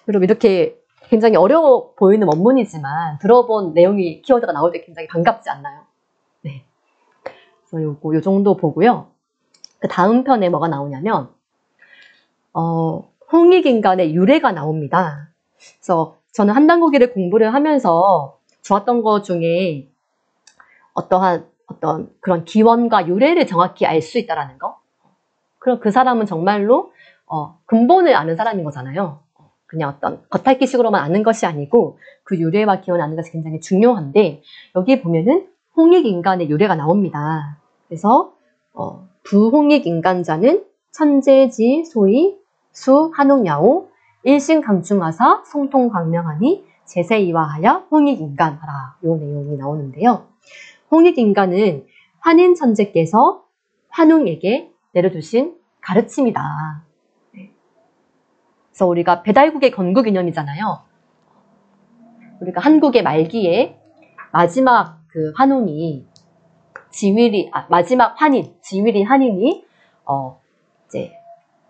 [SPEAKER 1] 그리고 이렇게 굉장히 어려워 보이는 원문이지만 들어본 내용이 키워드가 나올 때 굉장히 반갑지 않나요? 네. 그래서 요 정도 보고요. 그 다음 편에 뭐가 나오냐면 홍익인간의 유래가 나옵니다. 그래서 저는 한단고기를 공부를 하면서 좋았던 것 중에 어떤 그런 기원과 유래를 정확히 알 수 있다라는 거. 그럼 그 사람은 정말로 근본을 아는 사람인 거잖아요. 그냥 어떤 겉핥기식으로만 아는 것이 아니고 그 유래와 기원을 아는 것이 굉장히 중요한데, 여기 보면은 홍익인간의 유래가 나옵니다. 그래서 부홍익인간자는 천재지 소위 수 한웅야오 일신강중하사 성통광명하니 제세이화하여 홍익인간하라, 이 내용이 나오는데요. 홍익인간은 환인천재께서 환웅에게 내려주신 가르침이다. 그래서 우리가 배달국의 건국기념이잖아요. 우리가 한국의 말기에 마지막 그 환웅이 마지막 환인, 지위리 환인이 이제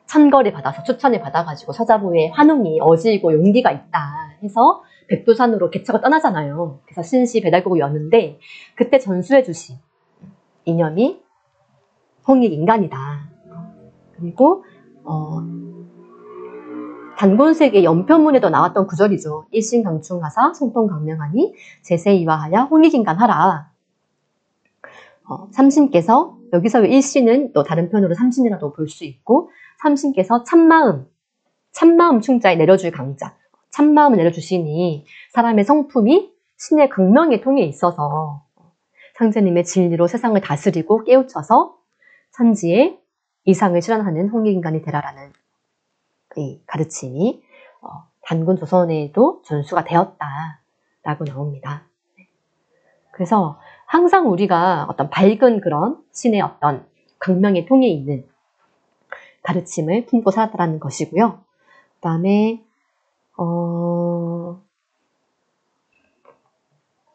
[SPEAKER 1] 천거를 받아서 추천을 받아가지고 서자부에 환웅이 어지고 용기가 있다 해서 백두산으로 개척을 떠나잖아요. 그래서 신시 배달국을 여는데 그때 전수해 주신 이념이 홍익인간이다. 그리고 단곤세계 연편문에도 나왔던 구절이죠. 일신강충하사 성통강명하니 제세이화하여 홍익인간하라. 삼신께서, 여기서 일신은 또 다른 편으로 삼신이라도 볼 수 있고, 삼신께서 참마음 충자에 내려줄 강자, 참마음을 내려주시니 사람의 성품이 신의 강명에 통해 있어서 상제님의 진리로 세상을 다스리고 깨우쳐서 천지의 이상을 실현하는 홍익인간이 되라라는 이 가르침이 단군 조선에도 전수가 되었다라고 나옵니다. 그래서 항상 우리가 어떤 밝은 그런 신의 어떤 강명의 통에 있는 가르침을 품고 살았다는 것이고요. 그 다음에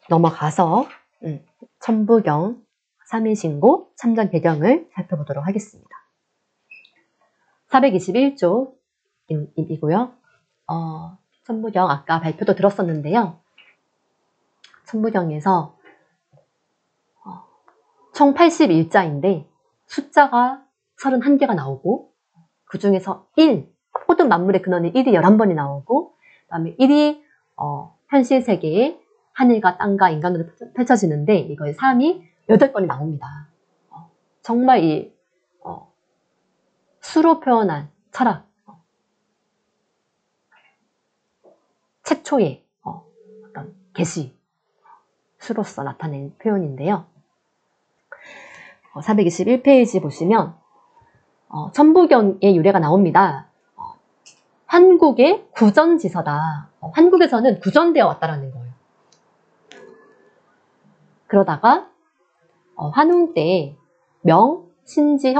[SPEAKER 1] 넘어가서 천부경, 삼일신고, 참전 배경을 살펴보도록 하겠습니다. 421조이고요. 천부경 아까 발표도 들었었는데요. 천부경에서 총 81자인데 숫자가 31개가 나오고 그 중에서 1, 모든 만물의 근원인 1이 11번이 나오고, 그 다음에 1이 현실 세계에 하늘과 땅과 인간으로 펼쳐지는데 이거의 3이 8번이 나옵니다. 정말 이 수로 표현한 철학, 최초의 어떤 계시, 수로서 나타낸 표현인데요. 421페이지 보시면 천부경의 유래가 나옵니다. 환국의 구전지서다. 환국에서는 구전되어 왔다라는 거예요. 그러다가 환웅 때 명, 신지,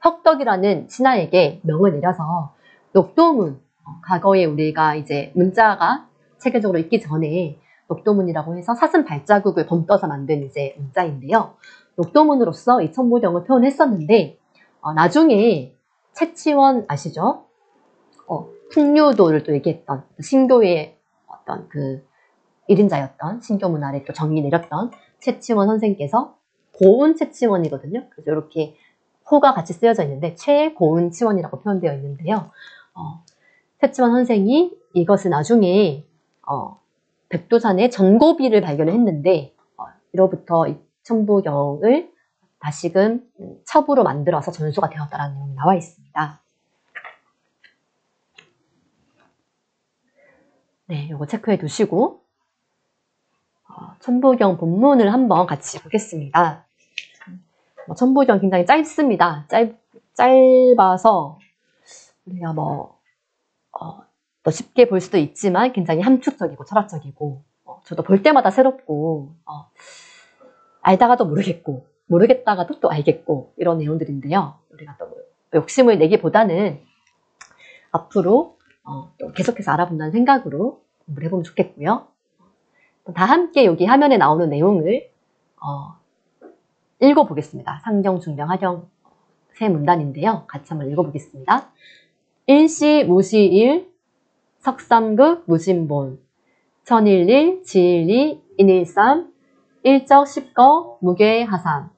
[SPEAKER 1] 혁덕이라는 신하에게 명을 내려서 녹도문, 과거에 우리가 이제 문자가 체계적으로 있기 전에 녹도문이라고 해서 사슴 발자국을 범떠서 만든 이제 문자인데요. 녹도문으로서 이 천부경을 표현했었는데 나중에 채치원 아시죠? 풍류도를 또 얘기했던 신교의 어떤 그 1인자였던 신교문 아래 또 정의 내렸던 채치원 선생께서 고운 채치원이거든요. 그래서 이렇게 호가 같이 쓰여져 있는데 최고운 치원이라고 표현되어 있는데요. 채치원 선생이 이것을 나중에 백두산에 전고비를 발견했는데 이로부터 이 천부경을 다시금 첩으로 만들어서 전수가 되었다라는 내용이 나와 있습니다. 네, 요거 체크해 두시고 천부경 본문을 한번 같이 보겠습니다. 천부경 굉장히 짧습니다. 짧아서 우리가 더 쉽게 볼 수도 있지만 굉장히 함축적이고 철학적이고 저도 볼 때마다 새롭고 알다가도 모르겠고 모르겠다가도 또 알겠고 이런 내용들인데요. 우리가 또 욕심을 내기보다는 앞으로 또 계속해서 알아본다는 생각으로 공부를 해보면 좋겠고요. 다 함께 여기 화면에 나오는 내용을 읽어보겠습니다. 상경, 중경, 하경 세 문단인데요. 같이 한번 읽어보겠습니다. 일시, 무시일, 석삼극, 무진본, 천일일, 지일리, 인일삼, 일적, 십거, 무괴하삼,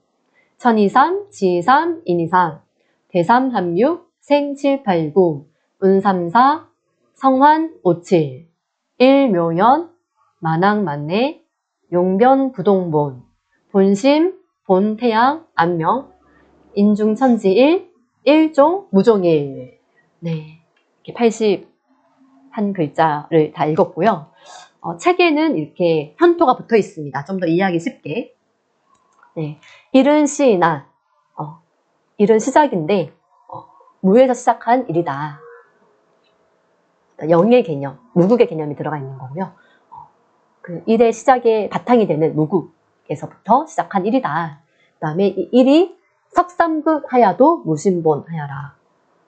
[SPEAKER 1] 천이삼, 지삼, 인이삼, 대삼, 함육, 생칠팔구, 운삼사, 성환, 오칠, 일묘연, 만왕만내, 용변, 부동본, 본심, 본태양, 안명, 인중천지일, 일종, 무종일. 네, 이렇게 81글자를 다 읽었고요. 책에는 이렇게 현토가 붙어 있습니다. 좀 더 이해하기 쉽게. 네, 일은 시나, 일은 시작인데, 무에서 시작한 일이다. 영의 개념, 무국의 개념이 들어가 있는 거고요. 그 일의 시작의 바탕이 되는 무국에서부터 시작한 일이다. 그 다음에 이 일이 석삼극 하야도 무신본 하야라.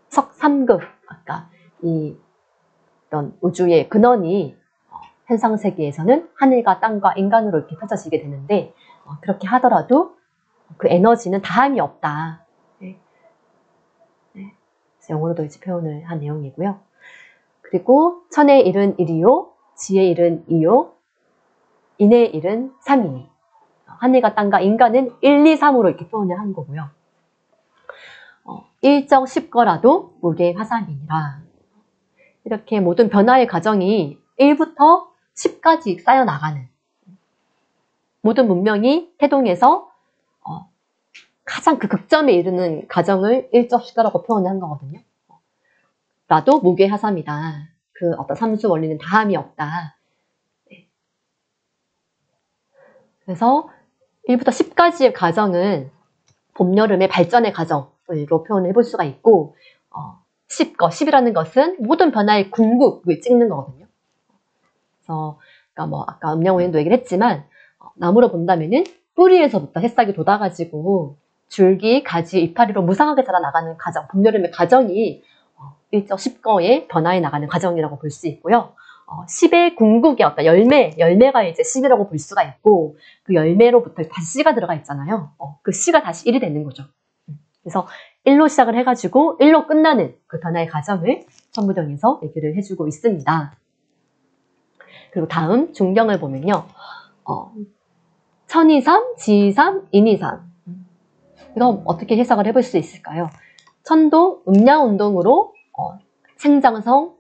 [SPEAKER 1] 석삼극, 아까 어떤 우주의 근원이 현상세계에서는 하늘과 땅과 인간으로 이렇게 펼쳐지게 되는데 그렇게 하더라도 그 에너지는 다함이 없다. 네. 네. 영어로도 이제 표현을 한 내용이고요. 그리고 천의 일은 일이요, 지의 일은 이요, 인의 일은 삼이니. 하늘과 땅과 인간은 1, 2, 3으로 이렇게 표현을 한 거고요. 일적 십거라도 무게 화삼이니라. 이렇게 모든 변화의 과정이 1부터 10까지 쌓여나가는 모든 문명이 태동에서 가장 그 극점에 이르는 과정을 일적 십거라고 표현을 한 거거든요. 라도 무게 화삼이다. 그 어떤 삼수 원리는 다함이 없다. 네. 그래서 1부터 10까지의 과정은 봄, 여름의 발전의 과정으로 표현을 해볼 수가 있고 10이라는 것은 모든 변화의 궁극을 찍는 거거든요. 그래서 그러니까 뭐 아까 음양오행도 얘기를 했지만 나무로 본다면은 뿌리에서부터 새싹이 돋아가지고 줄기, 가지, 이파리로 무상하게 자라나가는 과정, 봄, 여름의 과정이 일적 10거의 변화해 나가는 과정이라고 볼 수 있고요. 10의 궁극의 어떤 열매가 이제 10이라고 볼 수가 있고, 그 열매로부터 다시 씨가 들어가 있잖아요. 그 씨가 다시 1이 되는 거죠. 그래서 1로 시작을 해가지고 1로 끝나는 그 변화의 과정을 천부경에서 얘기를 해주고 있습니다. 그리고 다음 중경을 보면요. 천이삼, 지이삼, 인이삼. 이거 어떻게 해석을 해볼 수 있을까요? 천도 음양운동으로 생장성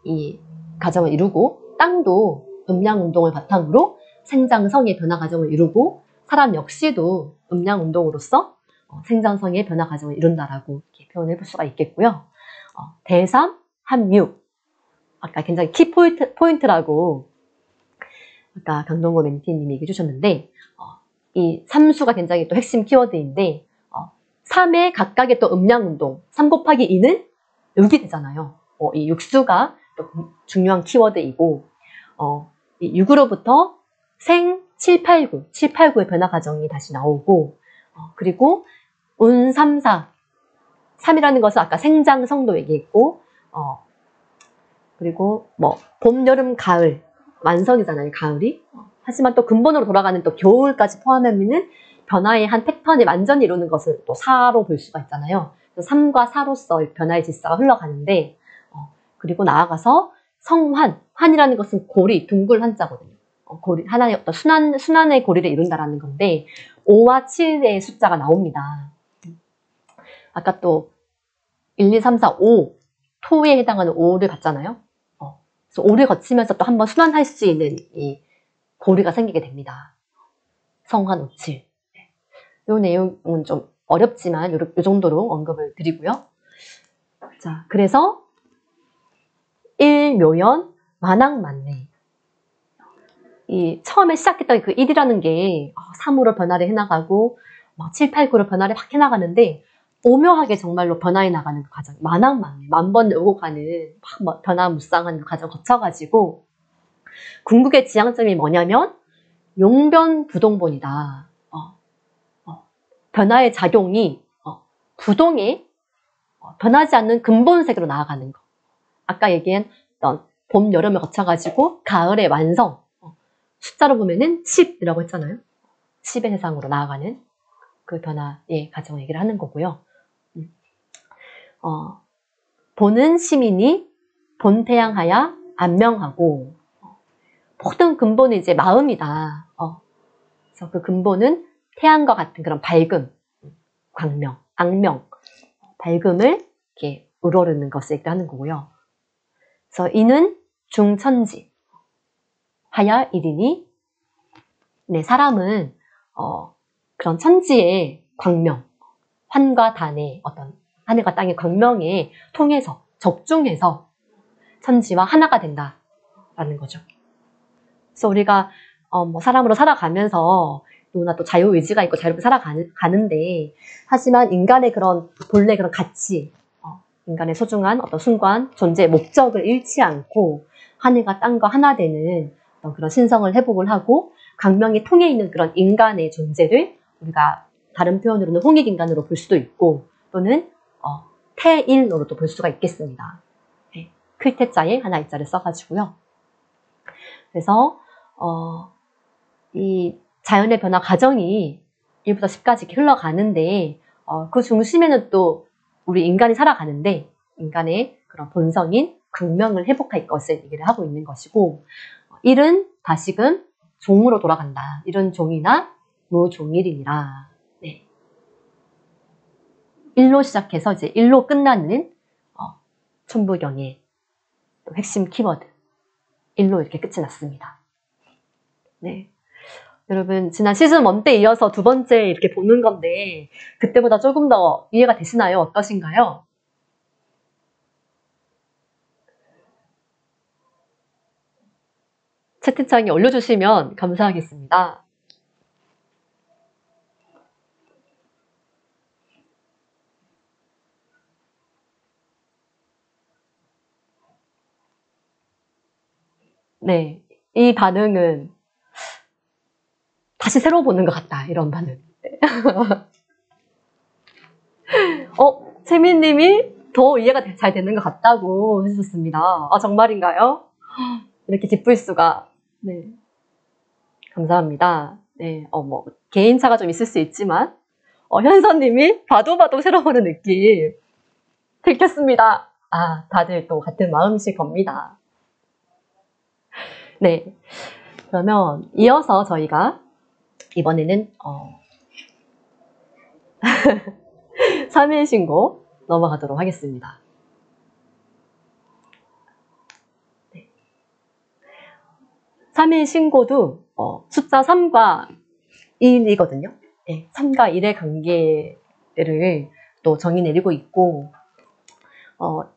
[SPEAKER 1] 이 과정을 이루고, 땅도 음양운동을 바탕으로 생장성의 변화 과정을 이루고, 사람 역시도 음양운동으로서 생장성의 변화 과정을 이룬다라고 이렇게 표현해 볼 수가 있겠고요. 대삼, 함육. 아까 굉장히 키포인트라고 아까 강동구 멘티님이 얘기해 주셨는데, 이 삼수가 굉장히 또 핵심 키워드인데, 3의 각각의 또 음양운동, 3 곱하기 2는 6이 되잖아요. 이 육수가 또 중요한 키워드이고, 이 6으로부터 생 7, 8, 9, 7, 8, 9의 변화 과정이 다시 나오고, 그리고 운 3, 4, 3이라는 것은 아까 생장성도 얘기했고, 그리고 뭐 봄, 여름, 가을, 완성이잖아요, 가을이. 하지만 또 근본으로 돌아가는 또 겨울까지 포함하면은 변화의 한 패턴이 완전히 이루는 것을 또 4로 볼 수가 있잖아요. 3과 4로서 변화의 질서가 흘러가는데, 그리고 나아가서 성환, 환이라는 것은 고리, 둥글 한자거든요. 고리, 하나의 어떤 순환의 고리를 이룬다라는 건데, 5와 7의 숫자가 나옵니다. 아까 또 1, 2, 3, 4, 5, 토에 해당하는 5를 봤잖아요. 그래서 5를 거치면서 또 한번 순환할 수 있는 이 고리가 생기게 됩니다. 성환, 5, 7. 이 내용은 좀 어렵지만 이 정도로 언급을 드리고요. 자, 그래서 일묘연, 만왕만내. 이 처음에 시작했던 그 1이라는 게 3으로 변화를 해나가고 7, 8, 9로 변화를 확 해나가는데 오묘하게 정말로 변화해 나가는 그 과정, 만왕만내, 만번 오고 가는 막 변화무쌍한 그 과정 거쳐가지고 궁극의 지향점이 뭐냐면 용변부동본이다. 변화의 작용이 부동에 변하지 않는 근본색으로 나아가는 거. 아까 얘기했던 봄, 여름을 거쳐가지고 가을의 완성. 숫자로 보면은 10이라고 했잖아요. 10의 세상으로 나아가는 그 변화의 과정 얘기를 하는 거고요. 보는 시민이 본태양하야 안명하고, 모든 근본은 이제 마음이다. 그래서 그 근본은 태양과 같은 그런 밝음, 광명, 악명, 밝음을 이렇게 우러르는 것을 얘기하는 거고요. 그래서 이는 중천지, 하야 일이니, 네, 사람은 그런 천지의 광명, 환과 단의 어떤 하늘과 땅의 광명에 통해서 적중해서 천지와 하나가 된다라는 거죠. 그래서 우리가 뭐 사람으로 살아가면서 누구나 또 자유의지가 있고 자유롭게 살아가는데, 하지만 인간의 그런 본래 그런 가치, 인간의 소중한 어떤 순간 존재의 목적을 잃지 않고 하늘과 땅과 하나 되는 그런 신성을 회복을 하고 광명이 통해 있는 그런 인간의 존재를 우리가 다른 표현으로는 홍익인간으로 볼 수도 있고, 또는 태일로도 볼 수가 있겠습니다. 네, 클태자에 하나 이자를 써가지고요. 그래서 이 자연의 변화 과정이 1부터 10까지 이렇게 흘러가는데, 그 중심에는 또 우리 인간이 살아가는데, 인간의 그런 본성인 광명을 회복할 것을 얘기를 하고 있는 것이고, 일은 다시금 종으로 돌아간다. 일은 종이나 무종일이니라. 네. 일로 시작해서 이제 일로 끝나는 천부경의 핵심 키워드. 일로 이렇게 끝이 났습니다. 네. 여러분, 지난 시즌 1 때 이어서 두 번째 이렇게 보는 건데, 그때보다 조금 더 이해가 되시나요? 어떠신가요? 채팅창에 올려주시면 감사하겠습니다. 네. 이 반응은 다시 새로 보는 것 같다. 이런 반응. 채민님이 더 이해가 잘 되는 것 같다고 해주셨습니다. 아, 정말인가요? 이렇게 기쁠 수가. 네. 감사합니다. 네. 뭐, 개인차가 좀 있을 수 있지만, 현서님이 봐도 새로 보는 느낌. 들켰습니다. 아, 다들 또 같은 마음이실 겁니다. 네. 그러면 이어서 저희가 이번에는 3일 신고 넘어가도록 하겠습니다. 네. 3일 신고도 숫자 3과 1이거든요. 네, 3과 1의 관계를 또 정의 내리고 있고,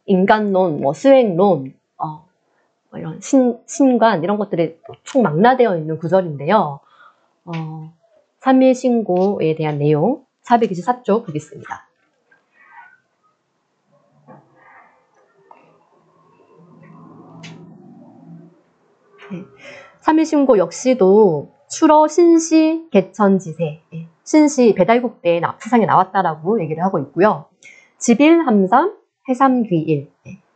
[SPEAKER 1] 인간론, 뭐 수행론, 뭐 이런 신관 이런 것들이 총망라되어 있는 구절인데요. 3일 신고에 대한 내용 424쪽 보겠습니다. 네. 3일 신고 역시도 출어 신시 개천지세, 신시 배달국대에 세상에 나왔다라고 얘기를 하고 있고요. 지빌함삼 해삼귀일,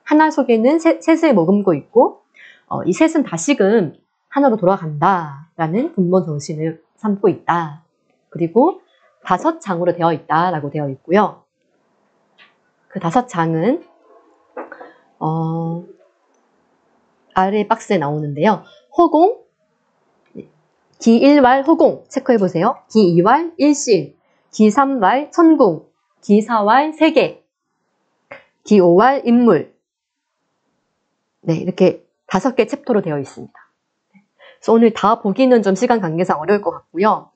[SPEAKER 1] 하나 속에는 셋을 머금고 있고, 이 셋은 다시금 하나로 돌아간다라는 근본 정신을 삼고 있다. 그리고 5장으로 되어 있다라고 되어 있고요. 그 5장은 아래 박스에 나오는데요. 허공, 기1왈 허공 체크해보세요. 기2왈 일신, 기3왈 천궁, 기4왈 세계, 기5왈 인물. 네, 이렇게 5개 챕터로 되어 있습니다. 그래서 오늘 다 보기는 좀 시간 관계상 어려울 것 같고요.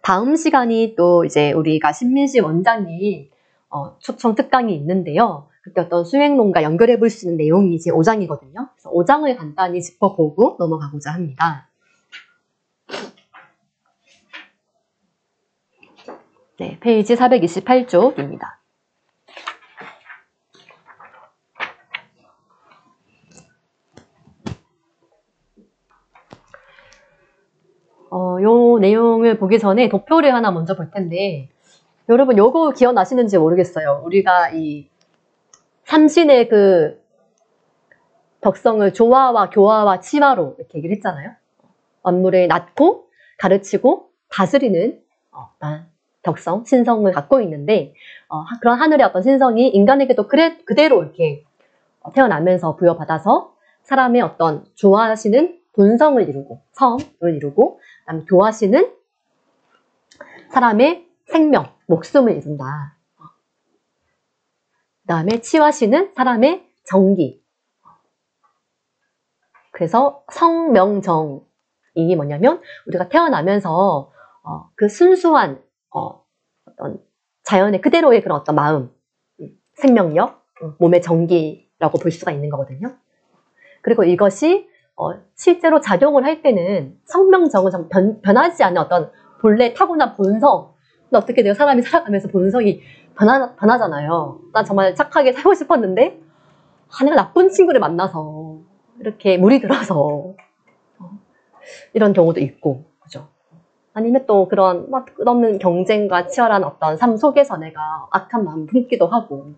[SPEAKER 1] 다음 시간이 또 이제 우리가 신민시 원장님 초청 특강이 있는데요. 그때 어떤 수행론과 연결해 볼 수 있는 내용이 이제 5장이거든요. 그래서 5장을 간단히 짚어보고 넘어가고자 합니다. 네, 페이지 428쪽입니다. 요 내용을 보기 전에 도표를 하나 먼저 볼 텐데, 여러분 요거 기억나시는지 모르겠어요. 우리가 이 삼신의 그 덕성을 조화와 교화와 치화로 이렇게 얘기를 했잖아요. 만물을 낳고 가르치고 다스리는 어떤 덕성, 신성을 갖고 있는데 그런 하늘의 어떤 신성이 인간에게도 그대로 이렇게 태어나면서 부여받아서 사람의 어떤 조화하시는 본성을 이루고 성을 이루고 그다음에 교화하시는 사람의 생명, 목숨을 이룬다. 그 다음에 치화하시는 사람의 정기. 그래서 성명정이 뭐냐면 우리가 태어나면서 그 순수한 어떤 자연의 그대로의 그런 어떤 마음, 생명력, 몸의 정기라고 볼 수가 있는 거거든요. 그리고 이것이 실제로 작용을 할 때는 성명정은 변하지 않는 어떤 본래 타고난 본성. 근데 어떻게 돼요? 사람이 살아가면서 본성이 변하잖아요. 난 정말 착하게 살고 싶었는데 내가 나쁜 친구를 만나서 이렇게 물이 들어서 이런 경우도 있고, 그죠? 아니면 또 그런 막 끝없는 경쟁과 치열한 어떤 삶 속에서 내가 악한 마음을 품기도 하고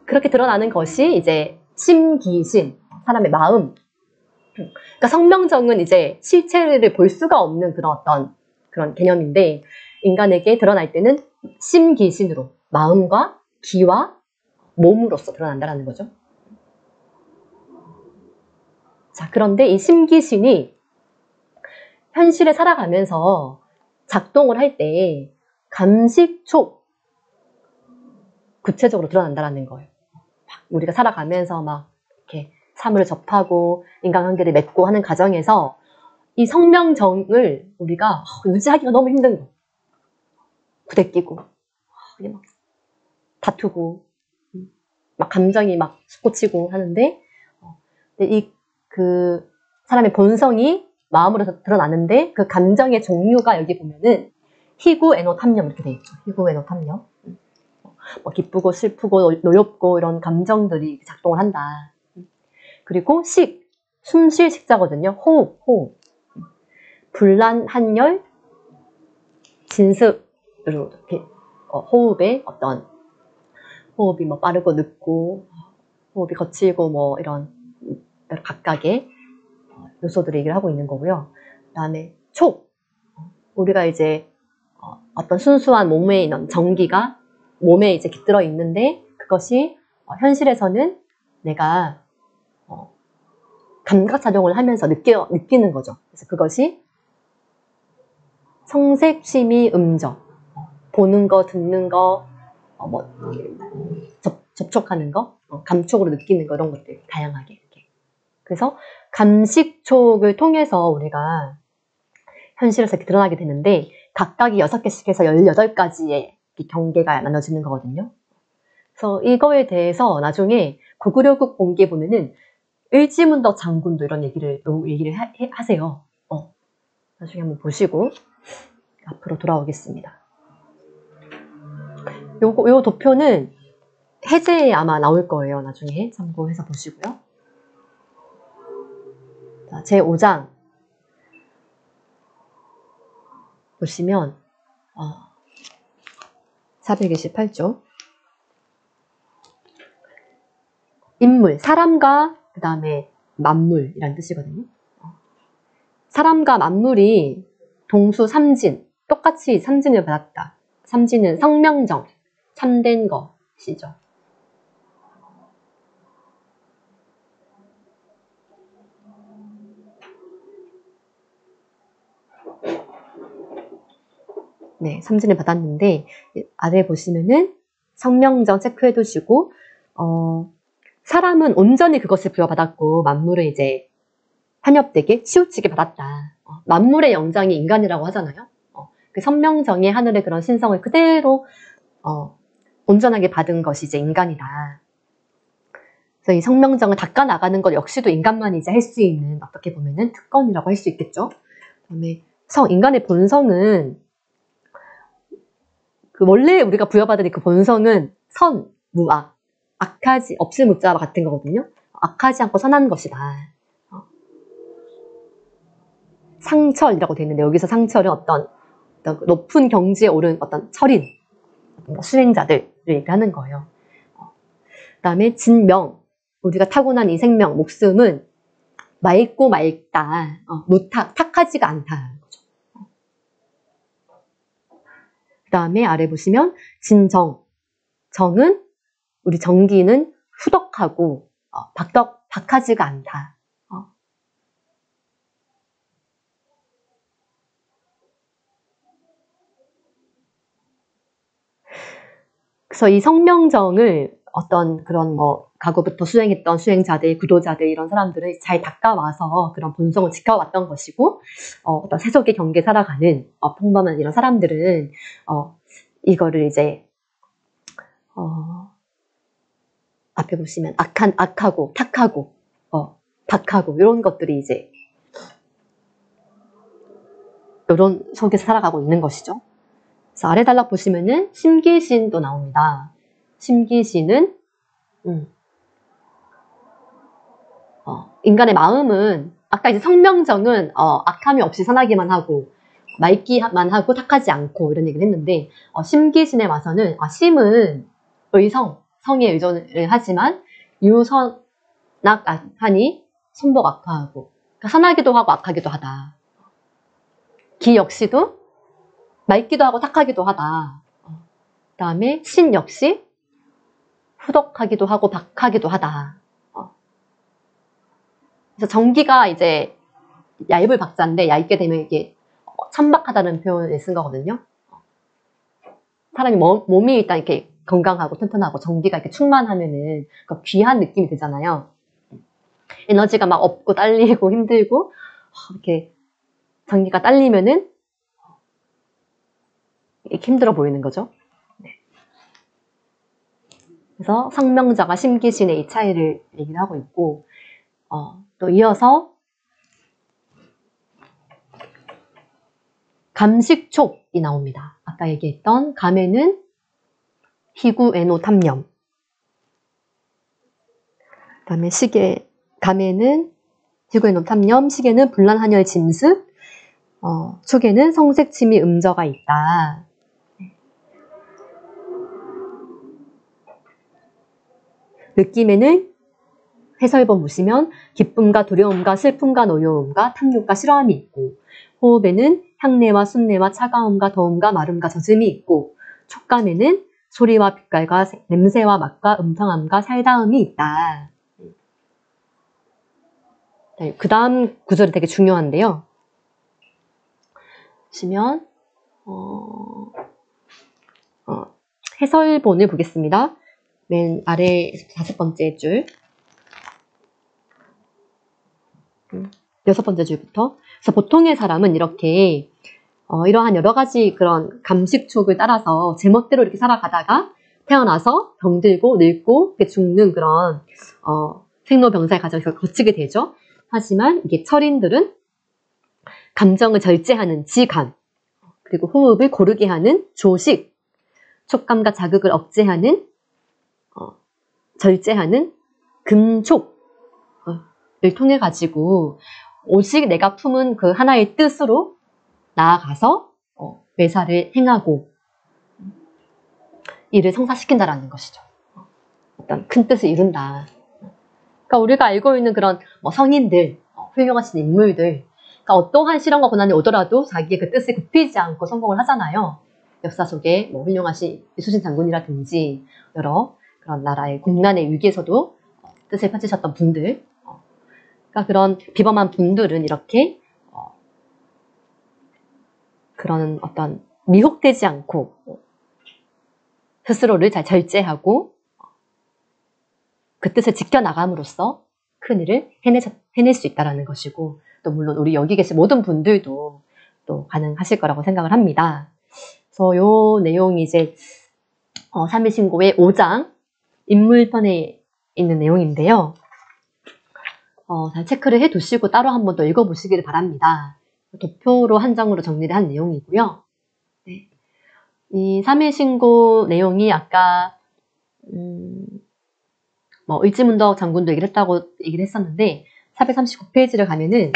[SPEAKER 1] 그렇게 드러나는 것이 이제 심기신, 사람의 마음. 그러니까 성명정은 이제 실체를 볼 수가 없는 그런 어떤 그런 개념인데 인간에게 드러날 때는 심기신으로 마음과 기와 몸으로서 드러난다는 거죠. 자, 그런데 이 심기신이 현실에 살아가면서 작동을 할 때 감식촉 구체적으로 드러난다는 거예요. 우리가 살아가면서 막 이렇게 사물을 접하고 인간관계를 맺고 하는 과정에서 이 성명정을 우리가 유지하기가 너무 힘든 거. 부대끼고 막 다투고 막 감정이 막 솟구치고 하는데 이 그 사람의 본성이 마음으로 드러나는데 그 감정의 종류가 여기 보면은 희구, 애노, 탐념 이렇게 돼 있죠. 희구, 애노, 탐념. 뭐 기쁘고 슬프고 노엽고 이런 감정들이 작동을 한다. 그리고 식, 숨쉴 식자거든요. 호흡, 호흡. 불란, 한열, 진습으로 이렇게 호흡의 어떤 호흡이 뭐 빠르고 늦고 호흡이 거칠고 뭐 이런 각각의 요소들을 얘기를 하고 있는 거고요. 그 다음에 촉, 우리가 이제 어떤 순수한 몸에 있는 전기가 몸에 이제 깃들어 있는데 그것이 현실에서는 내가 감각작용을 하면서 느끼는 거죠. 그래서 그것이 성색, 심의, 음적, 보는 거, 듣는 거, 뭐 접촉하는 거, 감촉으로 느끼는 거 이런 것들 다양하게 이렇게. 그래서 감식촉을 통해서 우리가 현실에서 이렇게 드러나게 되는데 각각이 6개씩 해서 18가지의 경계가 나눠지는 거거든요. 그래서 이거에 대해서 나중에 996국 공기에 보면은 을지문덕 장군도 이런 얘기를 하세요. 나중에 한번 보시고 앞으로 돌아오겠습니다. 요 도표는 해제에 아마 나올 거예요. 나중에 참고해서 보시고요. 자, 제5장 보시면 428조 인물, 사람과 그 다음에 만물이라는 뜻이거든요. 사람과 만물이 동수 삼진, 똑같이 삼진을 받았다. 삼진은 성명정, 참된 것이죠. 네, 삼진을 받았는데 아래 보시면은 성명정 체크해 두시고 사람은 온전히 그것을 부여받았고 만물은 이제 편협되게 치우치게 받았다. 만물의 영장이 인간이라고 하잖아요. 그 성명정의 하늘의 그런 신성을 그대로 온전하게 받은 것이 이제 인간이다. 그래서 이 성명정을 닦아 나가는 것 역시도 인간만이 이제 할 수 있는 어떻게 보면은 특권이라고 할 수 있겠죠. 그다음에 인간의 본성은 그 원래 우리가 부여받은 그 본성은 선, 무악, 악하지 없을 무자와 같은 거거든요. 악하지 않고 선한 것이다. 상철이라고 되어 있는데 여기서 상철은 어떤 높은 경지에 오른 어떤 철인, 수행자들을 얘기하는 거예요. 그다음에 진명, 우리가 타고난 이 생명, 목숨은 맑고 맑다, 무탁, 탁하지가 않다. 그다음에 아래 보시면 진정, 정은 우리 정기는 후덕하고 박하지가 않다. 그래서 이 성명정을 어떤 그런 과거부터 수행했던 수행자들, 구도자들 이런 사람들을 잘 닦아와서 그런 본성을 지켜왔던 것이고, 어떤 세속의 경계에 살아가는 평범한 이런 사람들은 이거를 이제 앞에 보시면 악하고 탁하고 박하고 이런 것들이 이제 이런 속에서 살아가고 있는 것이죠. 그래서 아래 단락 보시면은 심기신도 나옵니다. 심기신은 인간의 마음은 아까 이제 성명정은 악함이 없이 선하기만 하고 맑기만 하고 탁하지 않고 이런 얘기를 했는데 심기신에 와서는 심은 성에 의존을 하지만 유선악하니 손복 악하고 그러니까 선하기도 하고 악하기도 하다. 기 역시도 맑기도 하고 탁하기도 하다. 그 다음에 신 역시 후덕하기도 하고 박하기도 하다. 그래서 정기가 이제 얇을 박자인데 얇게 되면 이게 천박하다는 표현을 쓴 거거든요. 사람이 몸이 일단 이렇게 건강하고 튼튼하고 정기가 이렇게 충만하면은 귀한 느낌이 들잖아요. 에너지가 막 없고 딸리고 힘들고 이렇게 정기가 딸리면은 이렇게 힘들어 보이는 거죠. 네. 그래서 성명자가 심기신의 이 차이를 얘기를 하고 있고 또 이어서 감식촉이 나옵니다. 아까 얘기했던 감에는 희구애노 탐념, 그 다음에 감에는 희구애노 탐념, 시계는 불란한열 짐승, 촉에는 성색침이 음저가 있다. 느낌에는 해설본 보시면 기쁨과 두려움과 슬픔과 노여움과 탐욕과 싫어함이 있고, 호흡에는 향내와 순내와 차가움과 더움과 마름과 젖음이 있고, 촉감에는 소리와 빛깔과 냄새와 맛과 음탕함과 살다움이 있다. 네, 그 다음 구절이 되게 중요한데요. 보시면 해설본을 보겠습니다. 맨 아래 5번째 줄, 6번째 줄부터. 그래서 보통의 사람은 이렇게 이러한 여러 가지 그런 감식촉을 따라서 제멋대로 이렇게 살아가다가 태어나서 병들고 늙고 죽는 그런 생로병사의 과정을 거치게 되죠. 하지만 이게 철인들은 감정을 절제하는 지감, 그리고 호흡을 고르게 하는 조식, 촉감과 자극을 억제하는 절제하는 금촉을 통해 가지고 오직 내가 품은 그 하나의 뜻으로 나아가서 매사를 행하고 이를 성사시킨다라는 것이죠. 어떤 큰 뜻을 이룬다. 그러니까 우리가 알고 있는 그런 성인들, 훌륭하신 인물들, 그러니까 어떠한 시련과 고난이 오더라도 자기의 그 뜻을 굽히지 않고 성공을 하잖아요. 역사 속에 훌륭하신 이순신 장군이라든지 여러 그런 나라의 국난의 위기에서도 뜻을 펼치셨던 분들, 그러니까 그런 비범한 분들은 이렇게 그런 어떤 미혹되지 않고 스스로를 잘 절제하고 그 뜻을 지켜나감으로써 큰 일을 해낼 수 있다는 것이고, 또 물론 우리 여기 계신 모든 분들도 또 가능하실 거라고 생각을 합니다. 그래서 요 내용이 이제 삼일신고의 5장 인물편에 있는 내용인데요. 잘 체크를 해 두시고 따로 한번 더 읽어보시기를 바랍니다. 도표로 한 장으로 정리를 한 내용이고요. 네. 이 3일신고 내용이 아까 을지문덕 장군도 얘기를 했었는데 439페이지를 가면은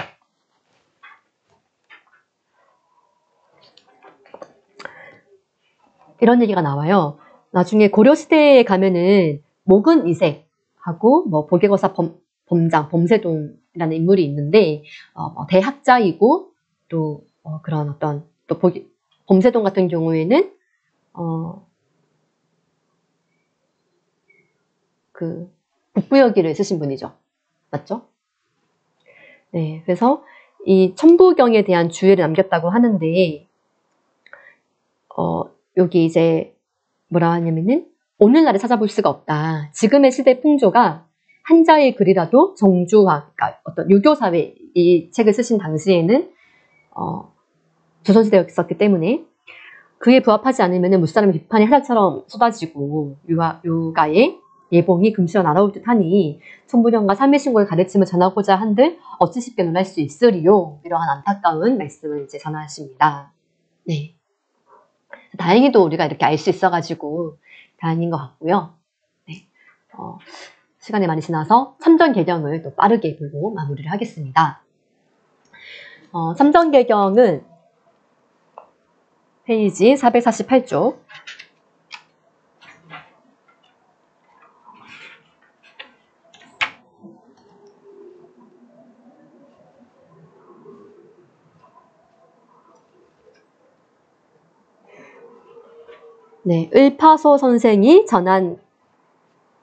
[SPEAKER 1] 이런 얘기가 나와요. 나중에 고려시대에 가면은 목은 이색하고 뭐 보계거사 범장, 범세동이라는 인물이 있는데 대학자이고 또 그런 어떤 또 범세동 같은 경우에는 그 북부여기를 쓰신 분이죠. 맞죠? 네, 그래서 이 천부경에 대한 주의를 남겼다고 하는데 여기 이제 뭐라 하냐면은 오늘날에 찾아볼 수가 없다. 지금의 시대 풍조가 한자의 글이라도 정주화, 그러니까 어떤 유교사회 이 책을 쓰신 당시에는 조선시대였었기 때문에 그에 부합하지 않으면 무사람의 비판이 하늘처럼 쏟아지고 유가의 예봉이 금시로 날아올 듯하니 천부경과 삼일신고의 가르침을 전하고자 한들 어찌 쉽게 논할 수 있으리요. 이러한 안타까운 말씀을 이제 전하십니다. 네. 다행히도 우리가 이렇게 알 수 있어가지고 다행인 것 같고요. 네. 시간이 많이 지나서 참전개경을 또 빠르게 보고 마무리를 하겠습니다. 참전개경은 페이지 448쪽. 네, 을파소 선생이 전한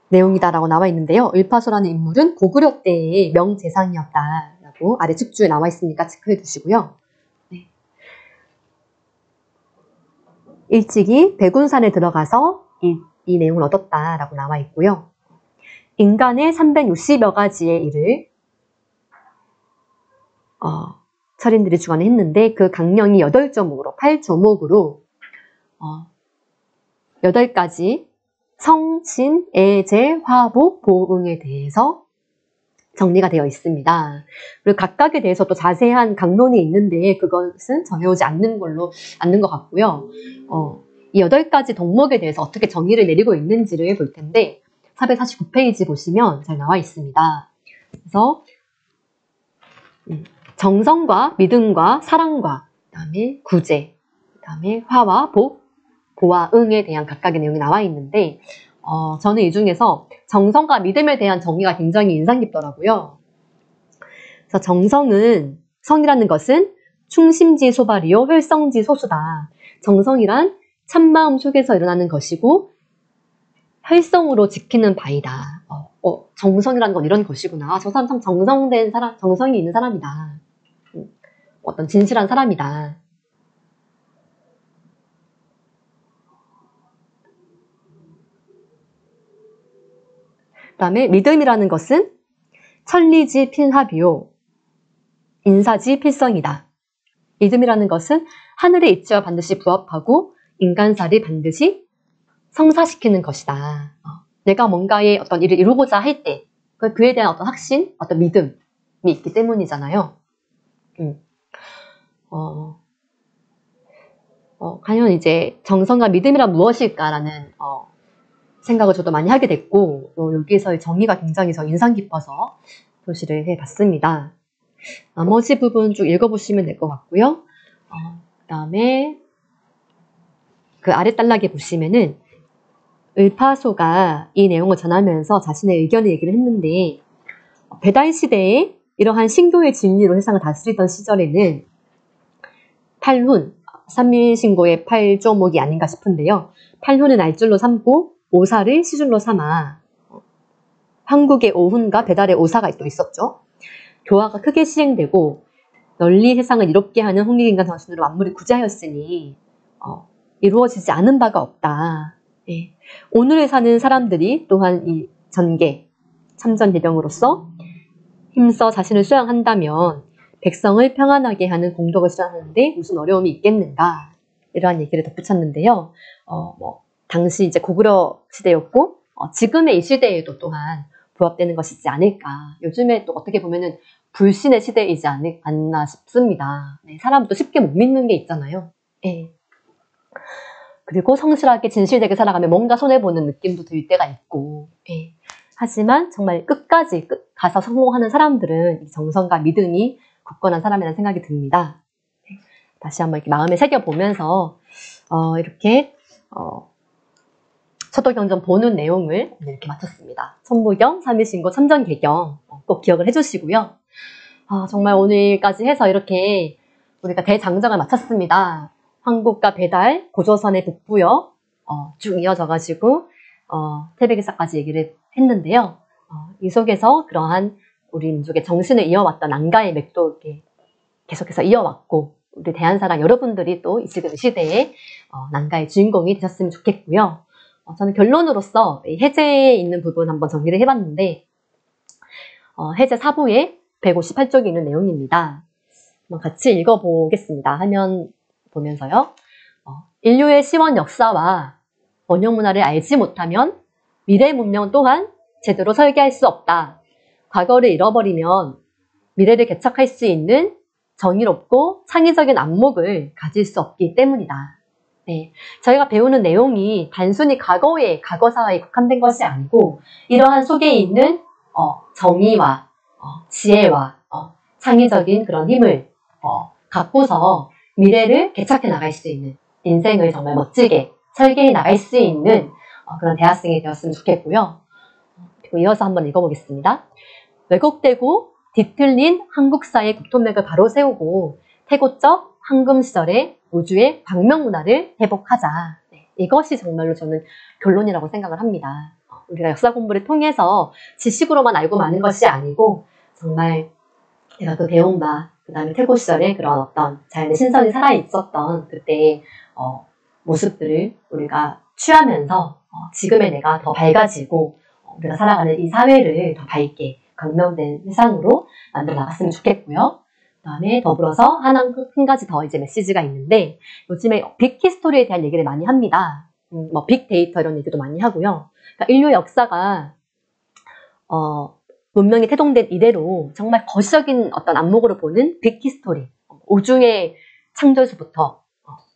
[SPEAKER 1] 내용이다라고 나와 있는데요. 을파소라는 인물은 고구려 때의 명재상이었다라고 아래 측주에 나와 있으니까 체크해 두시고요. 네. 일찍이 백운산에 들어가서 이 내용을 얻었다라고 나와 있고요. 인간의 360여 가지의 일을 철인들이 주관을 했는데 그 강령이 8조목으로 8조목으로 8가지 성, 진, 애, 재, 화복, 보응에 대해서 정리가 되어 있습니다. 그리고 각각에 대해서 또 자세한 강론이 있는데 그것은 전해오지 않는 것 같고요. 이 8가지 덕목에 대해서 어떻게 정의를 내리고 있는지를 볼 텐데 449페이지 보시면 잘 나와 있습니다. 그래서 정성과 믿음과 사랑과 그다음에 구제, 그다음에 화와 복, 보와 응에 대한 각각의 내용이 나와 있는데 저는 이 중에서 정성과 믿음에 대한 정의가 굉장히 인상 깊더라고요. 그래서 성이라는 것은 충심지 소발이요 혈성지 소수다. 정성이란 참마음 속에서 일어나는 것이고 혈성으로 지키는 바이다. 정성이라는 건 이런 것이구나. 저 사람 참 정성된 사람, 정성이 있는 사람이다. 어떤 진실한 사람이다. 그 다음에 믿음이라는 것은 천리지 필합이요 인사지 필성이다. 믿음이라는 것은 하늘의 이치와 반드시 부합하고 인간살이 반드시 성사시키는 것이다. 내가 뭔가의 어떤 일을 이루고자 할 때 그에 대한 어떤 확신, 어떤 믿음이 있기 때문이잖아요. 과연 이제 정성과 믿음이란 무엇일까라는 생각을 저도 많이 하게 됐고 여기에서의 정의가 굉장히 저 인상 깊어서 표시를 해봤습니다. 나머지 부분 쭉 읽어보시면 될 것 같고요. 그 다음에 그 아래 단락에 보시면은 을파소가 이 내용을 전하면서 자신의 의견을 얘기를 했는데 배단 시대에 이러한 신교의 진리로 세상을 다스리던 시절에는 팔훈, 삼일신고의 8조목이 아닌가 싶은데요. 팔훈은 알줄로 삼고 오사를 시줄로 삼아 한국의 오훈과 배달의 오사가 또 있었죠. 교화가 크게 시행되고 널리 세상을 이롭게 하는 홍익인간 정신으로 만물을 구제하였으니 이루어지지 않은 바가 없다. 예. 오늘에 사는 사람들이 또한 이 전개, 참전대병으로서 힘써 자신을 수양한다면 백성을 평안하게 하는 공덕을 수행하는데 무슨 어려움이 있겠는가 이러한 얘기를 덧붙였는데요. 당시 이제 고구려 시대였고 지금의 이 시대에도 또한 부합되는 것이지 않을까. 요즘에 또 어떻게 보면은 불신의 시대이지 않나 싶습니다. 네, 사람도 쉽게 못 믿는 게 있잖아요. 예. 그리고 성실하게 진실되게 살아가면 뭔가 손해보는 느낌도 들 때가 있고 예. 하지만 정말 끝까지 가서 성공하는 사람들은 정성과 믿음이 굳건한 사람이라는 생각이 듭니다. 다시 한번 이렇게 마음에 새겨보면서 이렇게 초도경전 보는 내용을 오늘 이렇게 마쳤습니다. 천부경, 삼일신고, 참전개경 꼭 기억을 해주시고요. 정말 오늘까지 해서 이렇게 우리가 대장정을 마쳤습니다. 황국과 배달, 고조선의 북부역 쭉 이어져가지고 태백기사까지 얘기를 했는데요. 이 속에서 그러한 우리 민족의 정신을 이어왔던 난가의 맥도 계속해서 이어왔고 우리 대한사랑 여러분들이 또 이 지금 시대에 난가의 주인공이 되셨으면 좋겠고요. 저는 결론으로서 해제에 있는 부분 한번 정리를 해봤는데 해제 4부에 158쪽에 있는 내용입니다. 한번 같이 읽어보겠습니다. 화면 보면서요. 인류의 시원 역사와 원형 문화를 알지 못하면 미래 문명 또한 제대로 설계할 수 없다. 과거를 잃어버리면 미래를 개척할 수 있는 정의롭고 창의적인 안목을 가질 수 없기 때문이다. 네, 저희가 배우는 내용이 단순히 과거사에 국한된 것이 아니고 이러한 속에 있는 정의와 지혜와 창의적인 그런 힘을 갖고서 미래를 개척해 나갈 수 있는 인생을 정말 멋지게 설계해 나갈 수 있는 그런 대학생이 되었으면 좋겠고요. 그리고 이어서 한번 읽어보겠습니다. 왜곡되고 뒤틀린 한국사의 국토맥을 바로 세우고 태고적 황금 시절의 우주의 광명 문화를 회복하자. 네, 이것이 정말로 저는 결론이라고 생각을 합니다. 우리가 역사 공부를 통해서 지식으로만 알고 마는 것이 아니고 정말 제가 그 배운 바, 그 다음에 태고 시절에 그런 어떤 자연의 신선이 살아있었던 그때의 모습들을 우리가 취하면서 지금의 내가 더 밝아지고 우리가 살아가는 이 사회를 더 밝게 광명된 세상으로 만들어 나갔으면 좋겠고요. 그 다음에 더불어서 한 가지 더 이제 메시지가 있는데 요즘에 빅히스토리에 대한 얘기를 많이 합니다. 빅데이터 이런 얘기도 많이 하고요. 그러니까 인류 역사가 문명이 태동된 이래로 정말 거시적인 어떤 안목으로 보는 빅히스토리, 우주의 창조에서부터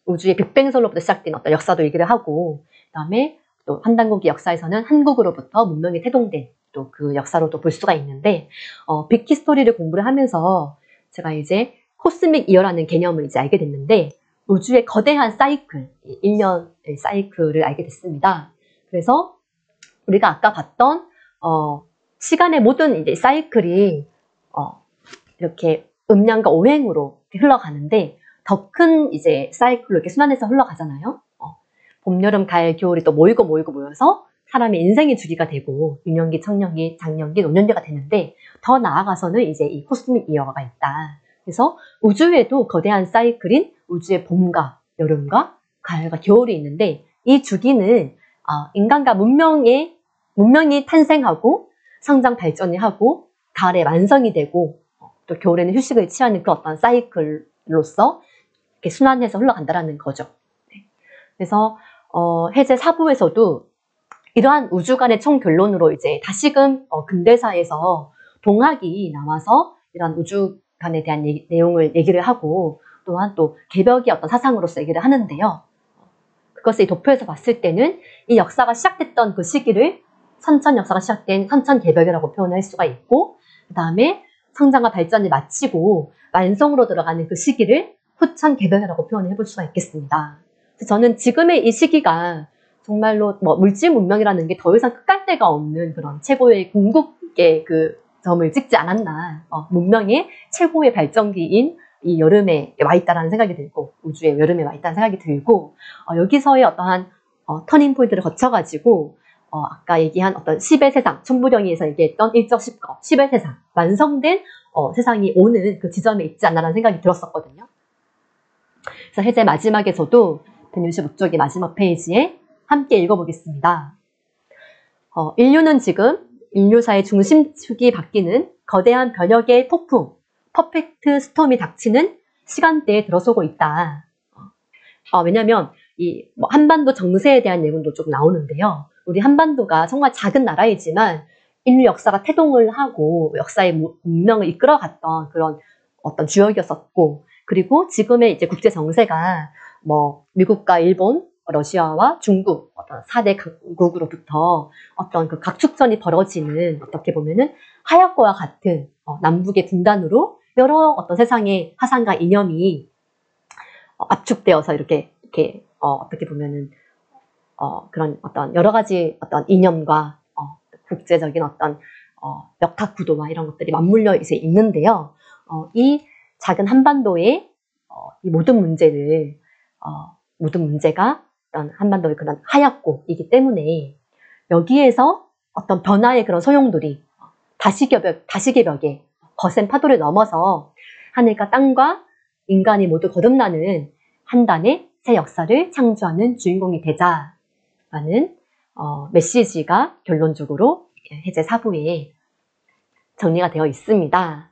[SPEAKER 1] 우주의 빅뱅설로부터 시작된 어떤 역사도 얘기를 하고 그 다음에 또 한단국의 역사에서는 한국으로부터 문명이 태동된 또 그 역사로도 볼 수가 있는데 빅히스토리를 공부를 하면서 제가 이제 코스믹 이어라는 개념을 이제 알게 됐는데 우주의 거대한 사이클, 1년의 사이클을 알게 됐습니다. 그래서 우리가 아까 봤던 시간의 모든 이제 사이클이 이렇게 음양과 오행으로 흘러가는데 더 큰 이제 사이클로 이렇게 순환해서 흘러가잖아요. 봄, 여름, 가을, 겨울이 또 모여서 사람의 인생의 주기가 되고 유년기, 청년기, 장년기, 노년기가 되는데 더 나아가서는 이제 이 코스믹 이어가 있다. 그래서 우주에도 거대한 사이클인 우주의 봄과 여름과 가을과 겨울이 있는데 이 주기는 인간과 문명이 탄생하고 성장 발전이 하고 가을에 완성이 되고 또 겨울에는 휴식을 취하는 그 어떤 사이클로서 이렇게 순환해서 흘러간다라는 거죠. 그래서 해제 4부에서도 이러한 우주간의 총결론으로 이제 다시금 근대사에서 동학이 나와서 이러한 우주간에 대한 내용을 얘기를 하고 또한 또 개벽의 어떤 사상으로서 얘기를 하는데요. 그것을 도표에서 봤을 때는 이 역사가 시작됐던 그 시기를 선천 역사가 시작된 선천 개벽이라고 표현할 수가 있고 그 다음에 성장과 발전을 마치고 완성으로 들어가는 그 시기를 후천 개벽이라고 표현을 해볼 수가 있겠습니다. 그래서 저는 지금의 이 시기가 정말로 물질 문명이라는 게 더 이상 끝갈 데가 없는 그런 최고의 궁극의 그 점을 찍지 않았나. 문명의 최고의 발전기인 이 여름에 와 있다라는 생각이 들고 우주의 여름에 와 있다는 생각이 들고 여기서의 어떠한 터닝 포인트를 거쳐가지고 아까 얘기한 어떤 10의 세상, 천부경에서 얘기했던 일적 10거, 10의 세상, 완성된 세상이 오는 그 지점에 있지 않나라는 생각이 들었었거든요. 그래서 해제 마지막에서도 165쪽의 마지막 페이지에 함께 읽어보겠습니다. 인류는 지금 인류사의 중심축이 바뀌는 거대한 변혁의 폭풍, 퍼펙트 스톰이 닥치는 시간대에 들어서고 있다. 왜냐하면 이 한반도 정세에 대한 내용도 좀 나오는데요. 우리 한반도가 정말 작은 나라이지만 인류 역사가 태동을 하고 역사의 문명을 이끌어갔던 그런 어떤 주역이었었고 그리고 지금의 이제 국제 정세가 미국과 일본, 러시아와 중국 어떤 4대 강국으로부터 어떤 그 각축전이 벌어지는 어떻게 보면은 하역과 같은 남북의 분단으로 여러 어떤 세상의 화상과 이념이 압축되어서 이렇게 어떻게 보면은 그런 어떤 여러 가지 어떤 이념과 국제적인 어떤 역학 구도와 이런 것들이 맞물려 이제 있는데요. 이 작은 한반도의 이 모든 문제가 어떤 한반도의 그런 하얗고이기 때문에 여기에서 어떤 변화의 그런 소용돌이 다시개벽의 거센 파도를 넘어서 하늘과 땅과 인간이 모두 거듭나는 한 단의 새 역사를 창조하는 주인공이 되자라는 메시지가 결론적으로 해제 4부에 정리가 되어 있습니다.